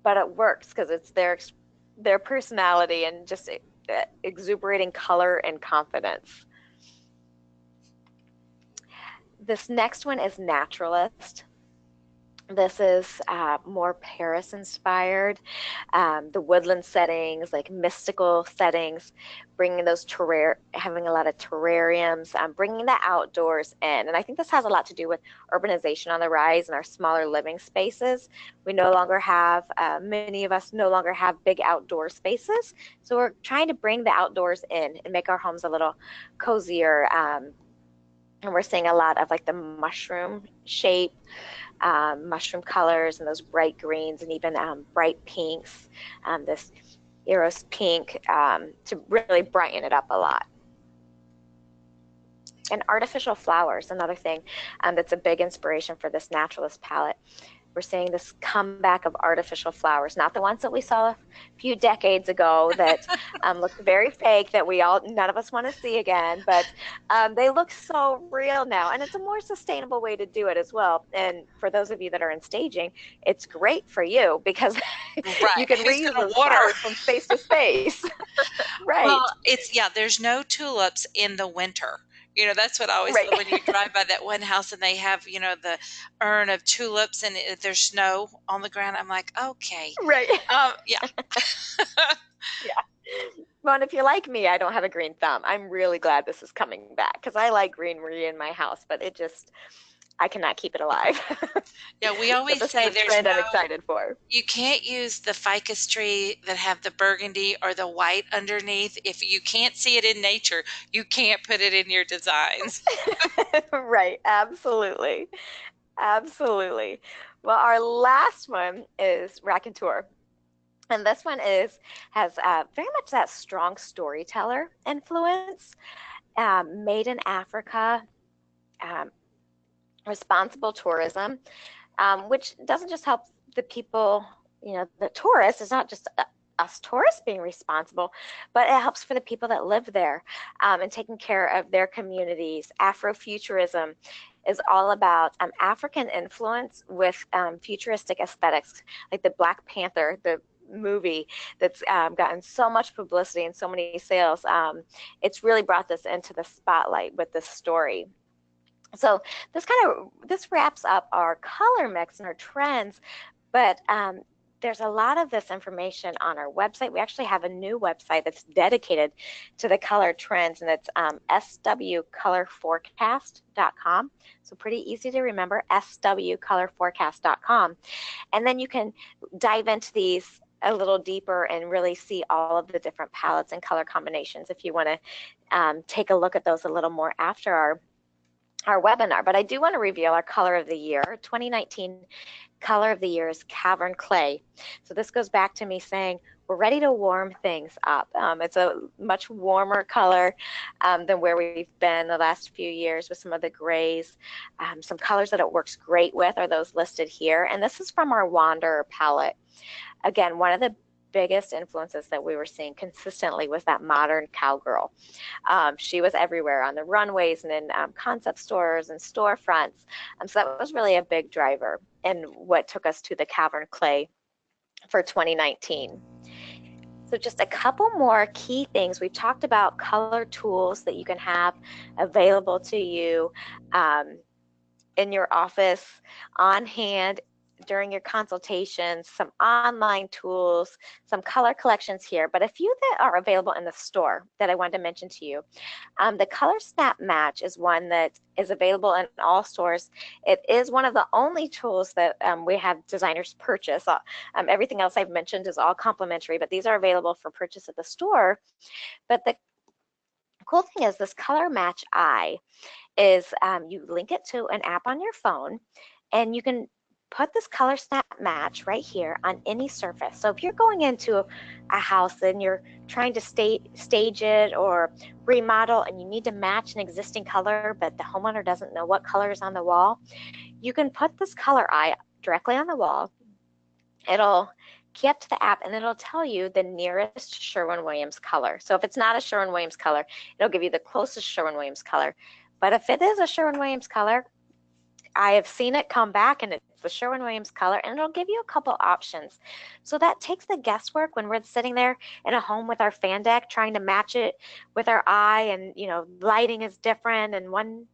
but it works because it's their personality and just exuberating color and confidence. This next one is Naturalist. This is more Paris inspired. The woodland settings, like mystical settings, bringing those having a lot of terrariums, bringing the outdoors in. And I think this has a lot to do with urbanization on the rise and our smaller living spaces. Many of us no longer have big outdoor spaces. So we're trying to bring the outdoors in and make our homes a little cozier. And we're seeing a lot of like the mushroom shape, mushroom colors, and those bright greens, and even bright pinks, this Eros pink, to really brighten it up a lot. And artificial flowers, another thing that's a big inspiration for this Naturalist palette. We're seeing this comeback of artificial flowers, not the ones that we saw a few decades ago that looked very fake, that none of us want to see again, but they look so real now. And it's a more sustainable way to do it as well. And for those of you that are in staging, it's great for you because Right. you can Who's reuse going to those water? flowers from space to space. Well, Right, there's no tulips in the winter. That's what I always right. love when you drive by that one house and they have, the urn of tulips and there's snow on the ground. I'm like, okay. Right. Yeah. Yeah. Well, and if you're like me, I don't have a green thumb. I'm really glad this is coming back because I like greenery in my house, but I cannot keep it alive. Yeah, we So always this is say a trend I'm excited for. you can't use the ficus tree that have the burgundy or the white underneath. If you can't see it in nature, you can't put it in your designs. Right, absolutely. Absolutely. Well, our last one is Raconteur. And this one has very much that strong storyteller influence, made in Africa, um, responsible tourism, which doesn't just help the people, the tourists. It's not just us tourists being responsible, but it helps for the people that live there, and taking care of their communities. Afrofuturism is all about African influence with futuristic aesthetics, like the Black Panther, the movie that's gotten so much publicity and so many sales. It's really brought this into the spotlight with this story. So this wraps up our color mix and our trends, but there's a lot of this information on our website. We actually have a new website that's dedicated to the color trends, and it's swcolorforecast.com. So pretty easy to remember, swcolorforecast.com. And then you can dive into these a little deeper and really see all of the different palettes and color combinations if you want to take a look at those a little more after our webinar. But I do want to reveal our color of the year. 2019 color of the year is Cavern Clay. So this goes back to me saying we're ready to warm things up. It's a much warmer color than where we've been the last few years with some of the grays. Some colors that it works great with are those listed here. And this is from our Wander palette. Again, one of the biggest influences that we were seeing consistently was that modern cowgirl. She was everywhere on the runways and in concept stores and storefronts. So that was really a big driver and what took us to the Cavern Clay for 2019. So just a couple more key things. We've talked about color tools that you can have available to you in your office, on hand, during your consultations, some online tools, some color collections here, but a few that are available in the store that I wanted to mention to you. The Color Snap Match is one that is available in all stores. It is one of the only tools that we have designers purchase. Everything else I've mentioned is all complimentary, but these are available for purchase at the store. But the cool thing is this Color Match Eye is you link it to an app on your phone, and you can put this color snap match right here on any surface. So if you're going into a house and you're trying to stage it or remodel and you need to match an existing color, but the homeowner doesn't know what color is on the wall, you can put this color eye directly on the wall. It'll key up to the app and it'll tell you the nearest Sherwin Williams color. So if it's not a Sherwin Williams color, it'll give you the closest Sherwin Williams color. But if it is a Sherwin Williams color, I have seen it come back and it's the Sherwin Williams color, and it'll give you a couple options. So that takes the guesswork when we're sitting there in a home with our fan deck trying to match it with our eye, and lighting is different, and one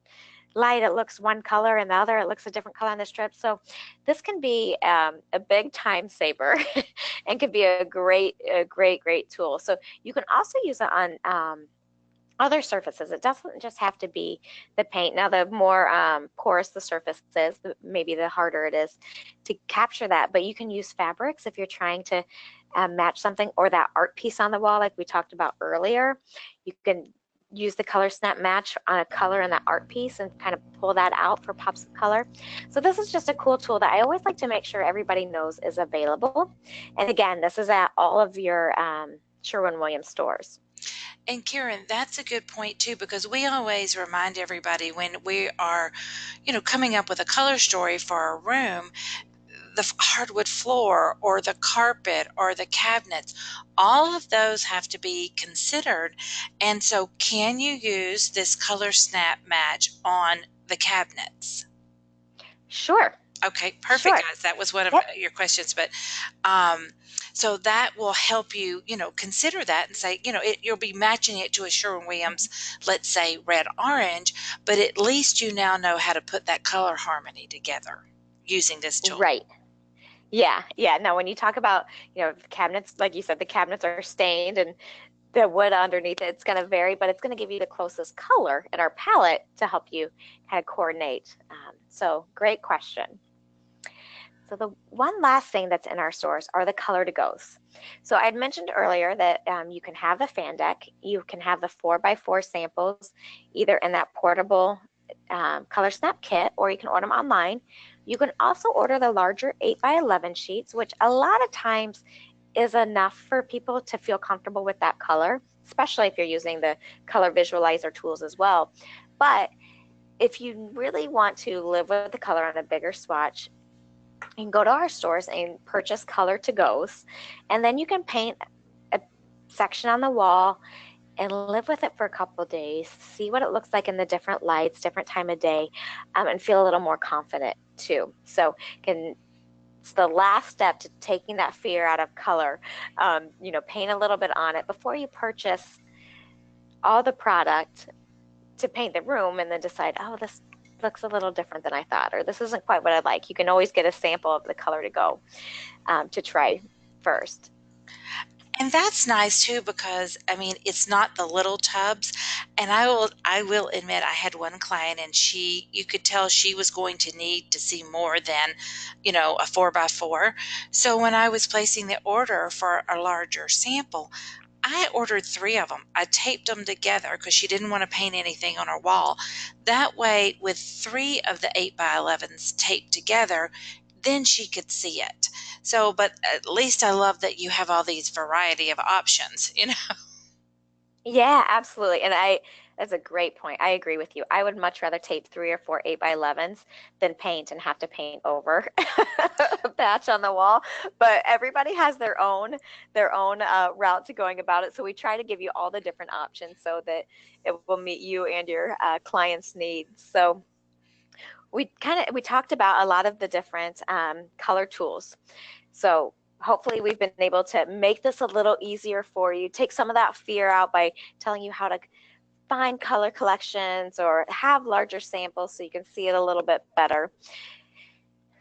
light it looks one color and the other it looks a different color on the strip. So this can be a big time saver and can be a great tool. So you can also use it on other surfaces. It doesn't just have to be the paint. Now, the more porous the surface is, maybe the harder it is to capture that. But you can use fabrics if you're trying to match something, or that art piece on the wall like we talked about earlier. You can use the color snap match on a color in that art piece and kind of pull that out for pops of color. So this is just a cool tool that I always like to make sure everybody knows is available. And again, this is at all of your Sherwin-Williams stores. And Karen, that's a good point too, because we always remind everybody when we are, coming up with a color story for our room, the hardwood floor or the carpet or the cabinets, all of those have to be considered. And so can you use this color snap match on the cabinets? Sure. Okay, perfect, sure. guys. That was one of your questions, but so that will help you, consider that and say, you'll be matching it to a Sherwin-Williams, let's say red-orange, but at least you now know how to put that color harmony together using this tool. Right. Yeah. Now, when you talk about, cabinets, like you said, the cabinets are stained and the wood underneath it's going to vary, but it's going to give you the closest color in our palette to help you kind of coordinate. So great question. So the one last thing that's in our stores are the color to goes. So I'd mentioned earlier that you can have the fan deck, you can have the 4x4 samples, either in that portable color snap kit, or you can order them online. You can also order the larger 8x11 sheets, which a lot of times is enough for people to feel comfortable with that color, especially if you're using the color visualizer tools as well. But if you really want to live with the color on a bigger swatch, You can go to our stores and purchase color to goes, and then you can paint a section on the wall and live with it for a couple of days, see what it looks like in the different lights, different time of day, and feel a little more confident too. So can it's the last step to taking that fear out of color. Paint a little bit on it before you purchase all the product to paint the room and then decide, oh, this looks a little different than I thought, or this isn't quite what I like. You can always get a sample of the color to go to try first. And that's nice too because I mean it's not the little tubs. And I will admit I had one client and you could tell she was going to need to see more than, a 4x4. So when I was placing the order for a larger sample, I ordered three of them. I taped them together because she didn't want to paint anything on her wall. That way, with three of the 8x11s taped together, then she could see it. So, but at least I love that you have all these variety of options. Yeah, absolutely. That's a great point. I agree with you. I would much rather tape 3 or 4 8x11s than paint and have to paint over a patch on the wall. But everybody has their own route to going about it. So we try to give you all the different options so that it will meet you and your clients' needs. So we talked about a lot of the different color tools. So hopefully we've been able to make this a little easier for you, take some of that fear out by telling you how to find color collections or have larger samples so you can see it a little bit better.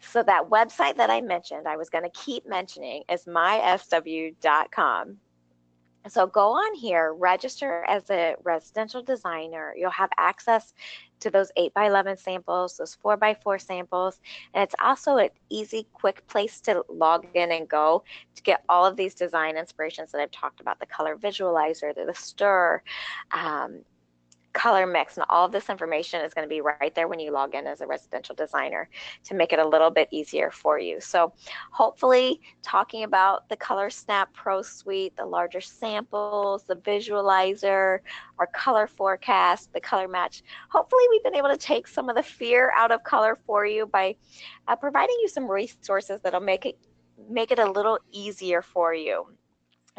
So that website that I mentioned, I was going to keep mentioning, is mysw.com. So go on here, register as a residential designer. You'll have access to those 8x11 samples, those 4x4 samples, and it's also an easy, quick place to log in and go to get all of these design inspirations that I've talked about, the color visualizer, the stir, color mix, and all of this information is going to be right there when you log in as a residential designer to make it a little bit easier for you. So hopefully talking about the Color Snap Pro Suite, the larger samples, the visualizer, our color forecast, the color match, hopefully we've been able to take some of the fear out of color for you by providing you some resources that'll make it a little easier for you.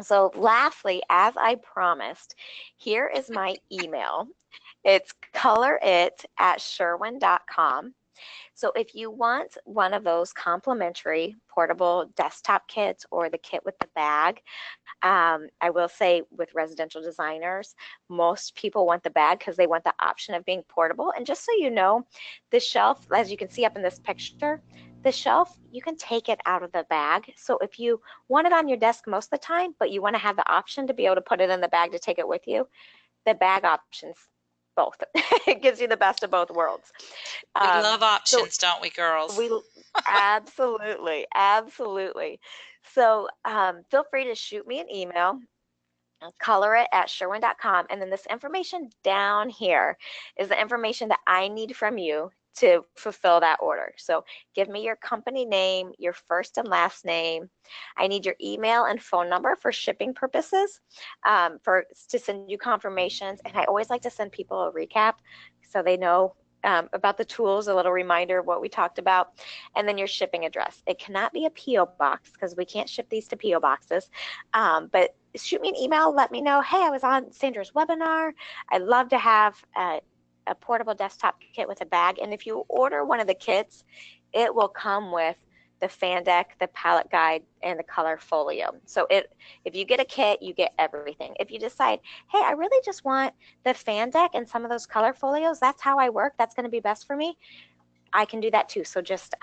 So lastly, as I promised, here is my email. It's colorit@sherwin.com. So if you want one of those complimentary portable desktop kits or the kit with the bag, I will say with residential designers, most people want the bag because they want the option of being portable. And just so you know, the shelf, as you can see up in this picture, the shelf, you can take it out of the bag. So if you want it on your desk most of the time, but you want to have the option to be able to put it in the bag to take it with you, the bag options both. It gives you the best of both worlds. We love So options, don't we, girls? we absolutely, absolutely. So feel free to shoot me an email, colorit@sherwin.com. And then this information down here is the information that I need from you to fulfill that order. So give me your company name, your first and last name. I need your email and phone number for shipping purposes, to send you confirmations. And I always like to send people a recap so they know about the tools, a little reminder of what we talked about, and then your shipping address. It cannot be a P.O. box because we can't ship these to P.O. boxes, but shoot me an email, let me know, hey, I was on Sandra's webinar. I'd love to have a portable desktop kit with a bag. And if you order one of the kits, it will come with the fan deck, the palette guide, and the color folio. So if you get a kit, you get everything. If you decide, hey, I really just want the fan deck and some of those color folios, that's how I work, that's going to be best for me, I can do that too. So just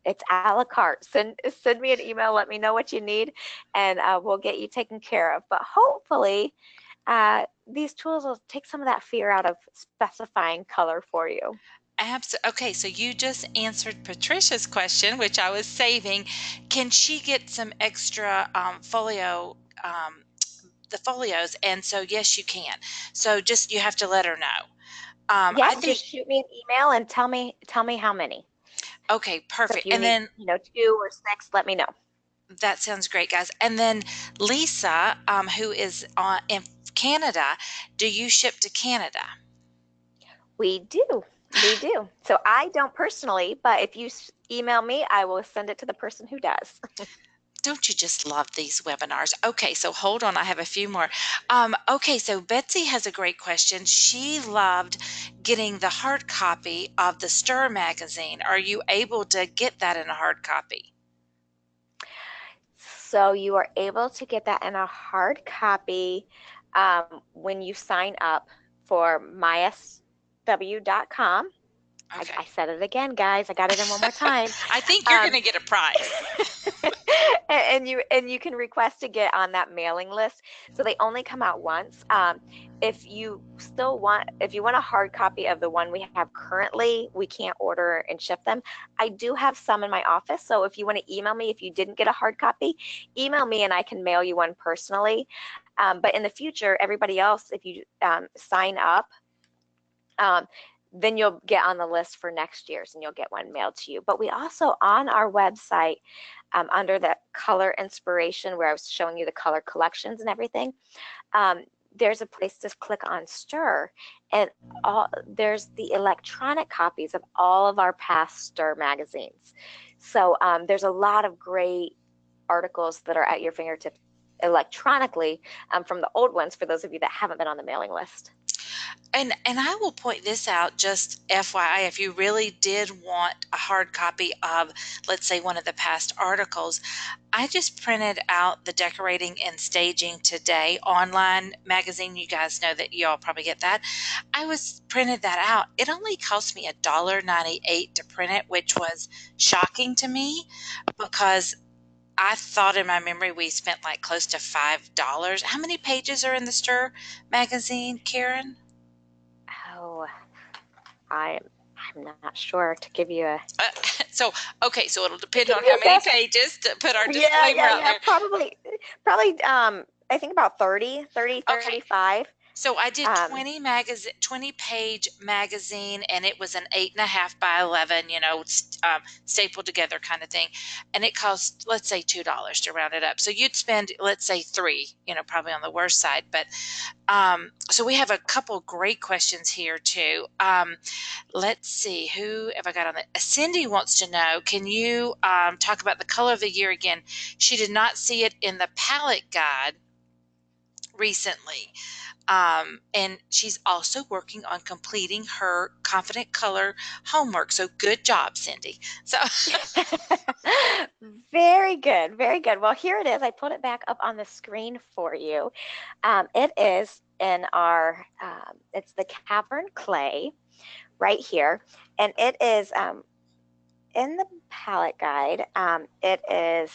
it's a la carte. Send me an email, let me know what you need, and we'll get you taken care of. But hopefully these tools will take some of that fear out of specifying color for you. Okay, so you just answered Patricia's question, which I was saving. Can she get some extra the folios? And so, yes, you can. So just you have to let her know. Yeah, I think, just shoot me an email and tell me how many. okay, So if perfect. you And need, then 2 or 6, let me know. that sounds great, guys. And then Lisa, who is in Canada, do you ship to Canada? We do. We do. So I don't personally, but if you email me. I will send it to the person who does. Don't you just love these webinars? Okay, so hold on. I have a few more. Okay, so Betsy has a great question. She loved getting the hard copy of the Stir magazine. Are you able to get that in a hard copy? So you are able to get that in a hard copy when you sign up for mysw.com. Okay. I said it again, guys. I got it in one more time. I think you're going Um, to get a prize. and you can request to get on that mailing list. So they only come out once. If you want a hard copy of the one we have currently, we can't order and ship them. I do have some in my office. So if you want to email me, if you didn't get a hard copy, email me and I can mail you one personally. But in the future, everybody else, if you sign up, um, then you'll get on the list for next year's and you'll get one mailed to you. But we also, on our website, under the color inspiration, where I was showing you the color collections and everything, there's a place to click on Stir, and there's the electronic copies of all of our past Stir magazines. So there's a lot of great articles that are at your fingertips electronically from the old ones for those of you that haven't been on the mailing list. And I will point this out, just FYI, if you really did want a hard copy of, let's say, one of the past articles, I just printed out the Decorating and Staging Today online magazine. You guys know that you all probably get that. I was printed that out. It only cost me $1.98 to print it, which was shocking to me because I thought in my memory we spent like close to $5. How many pages are in the Stir magazine, Karen? Oh, I'm not sure to give you a Uh, so okay, so it'll to depend give on you how a many guess. pages to put our Yeah, disclaimer yeah, out yeah. there. Probably I think about 30, Okay, 35. so I did Um 20 page magazine, and it was an 8.5 by 11, stapled together kind of thing, and it cost, let's say, $2 to round it up. So you'd spend, let's say, three, probably on the worst side, but so we have a couple great questions here too. Let's see, who have I got on that? Cindy wants to know, can you talk about the color of the year again? She did not see it in the palette guide recently. And she's also working on completing her confident color homework. So good job, Cindy. So very good, very good. Well, here it is. I put it back up on the screen for you. It is in our it's the Cavern clay right here, and it is in the palette guide. It is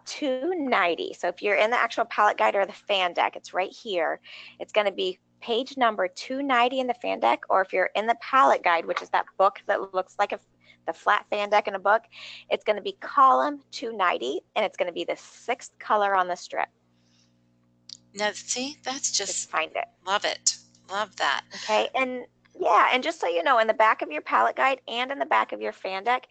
290. So if you're in the actual palette guide or the fan deck, it's right here. It's going to be page number 290 in the fan deck, or if you're in the palette guide, which is that book that looks like the flat fan deck in a book, it's going to be column 290, and it's going to be the sixth color on the strip. now, see, that's just Find it. love it. Love that. Okay, and yeah, and just so you know, in the back of your palette guide and in the back of your fan deck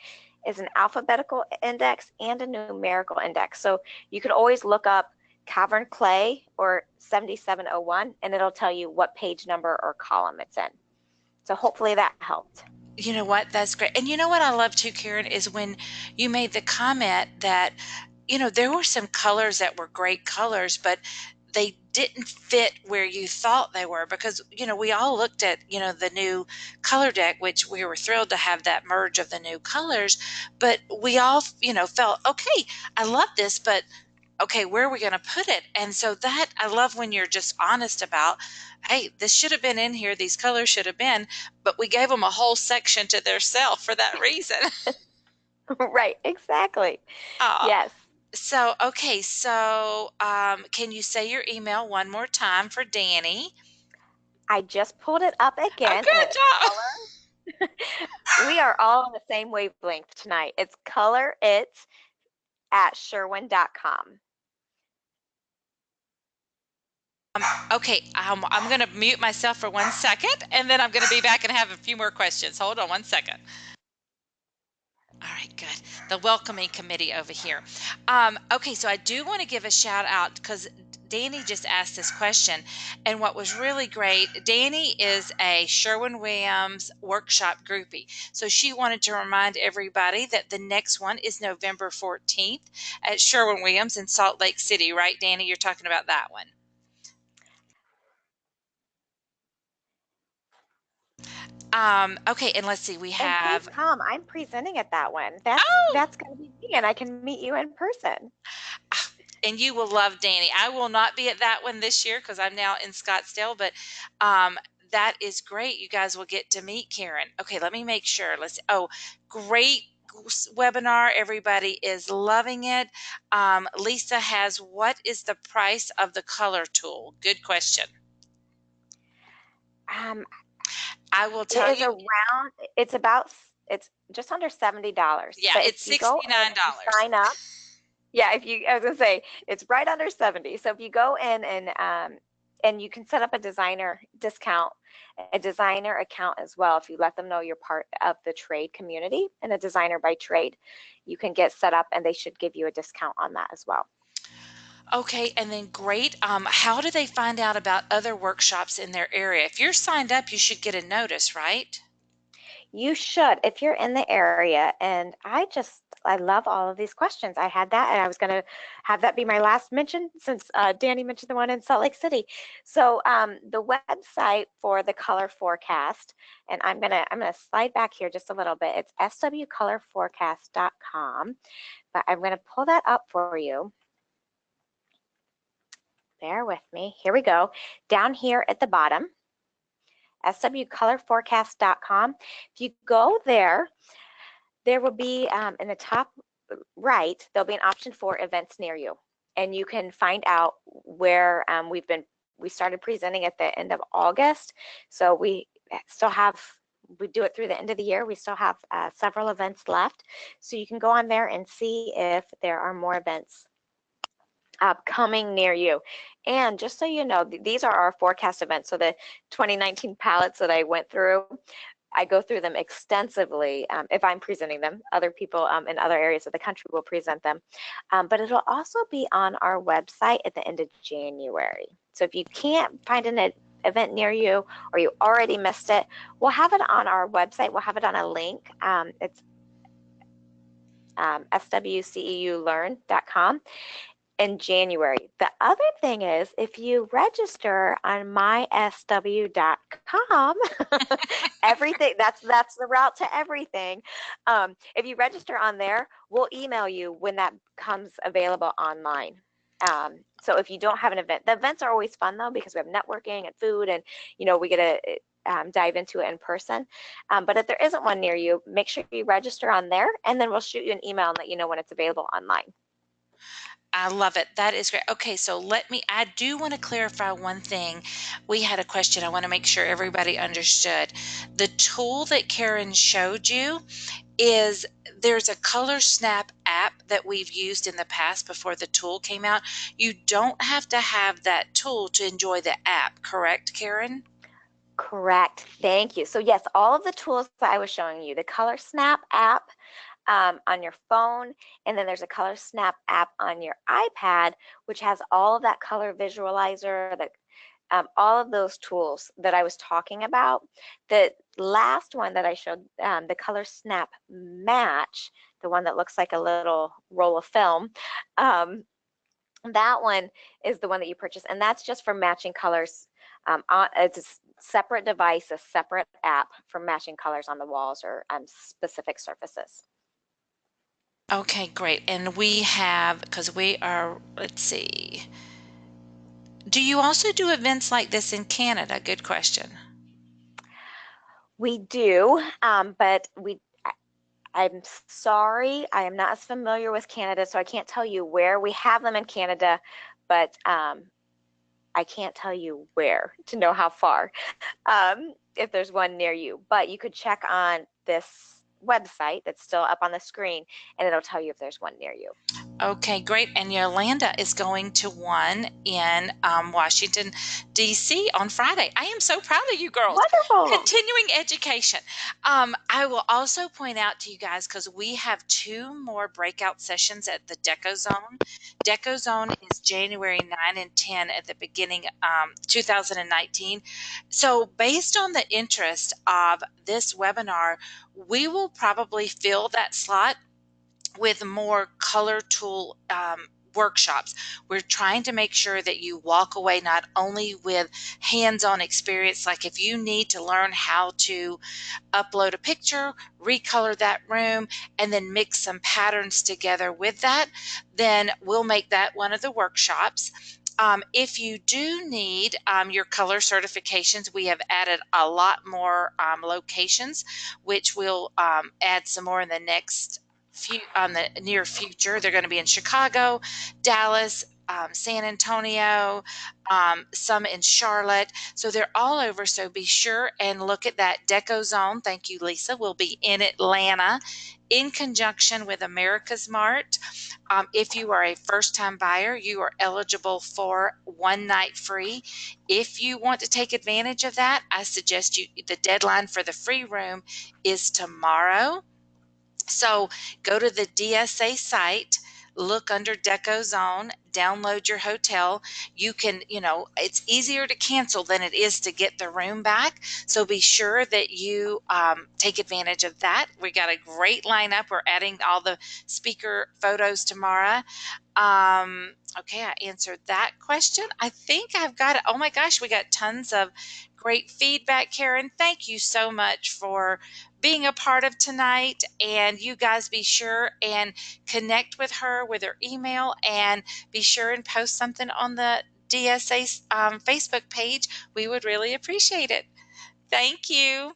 is an alphabetical index and a numerical index. So you could always look up Cavern Clay or 7701, and it'll tell you what page number or column it's in. So hopefully that helped. You know what? That's great. And you know what I love too, Karen, is when you made the comment that, there were some colors that were great colors, but they didn't fit where you thought they were because, we all looked at, the new color deck, which we were thrilled to have that merge of the new colors, but we all, felt, okay, I love this, but okay, where are we going to put it? And so that I love when you're just honest about, hey, this should have been in here. These colors should have been, but we gave them a whole section to their self for that reason. Right, exactly. uh, Yes. so, okay. So, can you say your email one more time for Danny? I just pulled it up Oh, again, and good it's job. color. We are all on the same wavelength tonight. It's color it's at Sherwin.com. Okay, I'm going to mute myself for 1 second, and then I'm going to be back and have a few more questions. Hold on 1 second. All right, good. The welcoming committee over here. Okay, so I do want to give a shout out because Danny just asked this question, and what was really great, Danny is a Sherwin Williams workshop groupie. So she wanted to remind everybody that the next one is November 14th at Sherwin Williams in Salt Lake City, right, Danny? You're talking about that one. Okay, and let's see, we And please have, come. I'm presenting at that one. oh, That's going to be me, and I can meet you in person. and you will love Danny. I will not be at that one this year because I'm now in Scottsdale, but um, that is great. You guys will get to meet Karen. Okay, let me make sure. Let's. Oh, great webinar. Everybody is loving it. Lisa has, what is the price of the color tool? Good question. Um, I will it tell is you. around, it's just under $70. Yeah, But if it's you go in and you $69. sign up, yeah, I was gonna say it's right under 70. So if you go in and you can set up a designer discount, a designer account as well. If you let them know you're part of the trade community and a designer by trade, you can get set up and they should give you a discount on that as well. Okay, and then great. How do they find out about other workshops in their area? If you're signed up, you should get a notice, right? You should, if you're in the area. And I love all of these questions. I had that, and I was going to have that be my last mention since Danny mentioned the one in Salt Lake City. So the website for the color forecast, and I'm gonna slide back here just a little bit. It's swcolorforecast.com, but I'm going to pull that up for you. Bear with me. Here we go. Down here at the bottom, swcolorforecast.com. If you go there, there will be in the top right, there'll be an option for events near you. And you can find out where we started presenting at the end of August. So we still have, we do it through the end of the year. We still have several events left. So you can go on there and see if there are more events coming near you. And just so you know, these are our forecast events. So the 2019 palettes that I went through, I go through them extensively. If I'm presenting them, other people in other areas of the country will present them. But it'll also be on our website at the end of January. So if you can't find an event near you or you already missed it, we'll have it on our website. We'll have it on a link. It's swceulearn.com. In January. The other thing is, if you register on mysw.com, everything, that's the route to everything. If you register on there, we'll email you when that comes available online. So if you don't have an event, the events are always fun though, because we have networking and food, and we get to dive into it in person. But if there isn't one near you, make sure you register on there, and then we'll shoot you an email and let you know when it's available online. I love it. That is great. Okay, so I do want to clarify one thing. We had a question. I want to make sure everybody understood. The tool that Karen showed you there's a Color Snap app that we've used in the past before the tool came out. You don't have to have that tool to enjoy the app, correct, Karen? Correct. Thank you. So yes, all of the tools that I was showing you, the Color Snap app, on your phone, and then there's a Color Snap app on your iPad, which has all of that color visualizer, all of those tools that I was talking about. The last one that I showed, the Color Snap Match, the one that looks like a little roll of film, that one is the one that you purchase, and that's just for matching colors. It's a separate device, a separate app for matching colors on the walls or specific surfaces. Okay, great. And we have, because we are, let's see. Do you also do events like this in Canada? Good question. We do, but I'm sorry, I am not as familiar with Canada, so I can't tell you where. We have them in Canada, but I can't tell you where to know how far, if there's one near you. But you could check on this website that's still up on the screen, and it'll tell you if there's one near you. Okay, great. And Yolanda is going to one in Washington, D.C. on Friday. I am so proud of you girls. Wonderful. Continuing education. I will also point out to you guys, because we have 2 more breakout sessions at the Deco Zone. Deco Zone is January 9 and 10 at the beginning 2019. So based on the interest of this webinar, we will probably fill that slot with more color tool workshops. We're trying to make sure that you walk away not only with hands-on experience, like if you need to learn how to upload a picture, recolor that room, and then mix some patterns together with that, then we'll make that one of the workshops. If you do need your color certifications, we have added a lot more locations, which we'll add some more in the next the near future. They're going to be in Chicago, Dallas, San Antonio, some in Charlotte. So they're all over. So be sure and look at that. Deco Zone, thank you, Lisa, will be in Atlanta in conjunction with America's Mart. If you are a first-time buyer, you are eligible for 1 night free. If you want to take advantage of that, I suggest the deadline for the free room is tomorrow. So go to the DSA site, look under Deco Zone, download your hotel. You can, it's easier to cancel than it is to get the room back. So be sure that you take advantage of that. We got a great lineup. We're adding all the speaker photos tomorrow. Okay, I answered that question. I think I've got it. Oh my gosh, we got tons of great feedback, Karen. Thank you so much for being a part of tonight. And you guys be sure and connect with her with her email, and be sure and post something on the DSA Facebook page. We would really appreciate it. Thank you.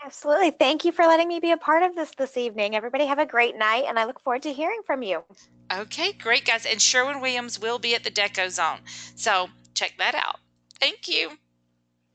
Absolutely. Thank you for letting me be a part of this evening. Everybody have a great night, and I look forward to hearing from you. Okay, great, guys. And Sherwin Williams will be at the Deco Zone. So check that out. Thank you.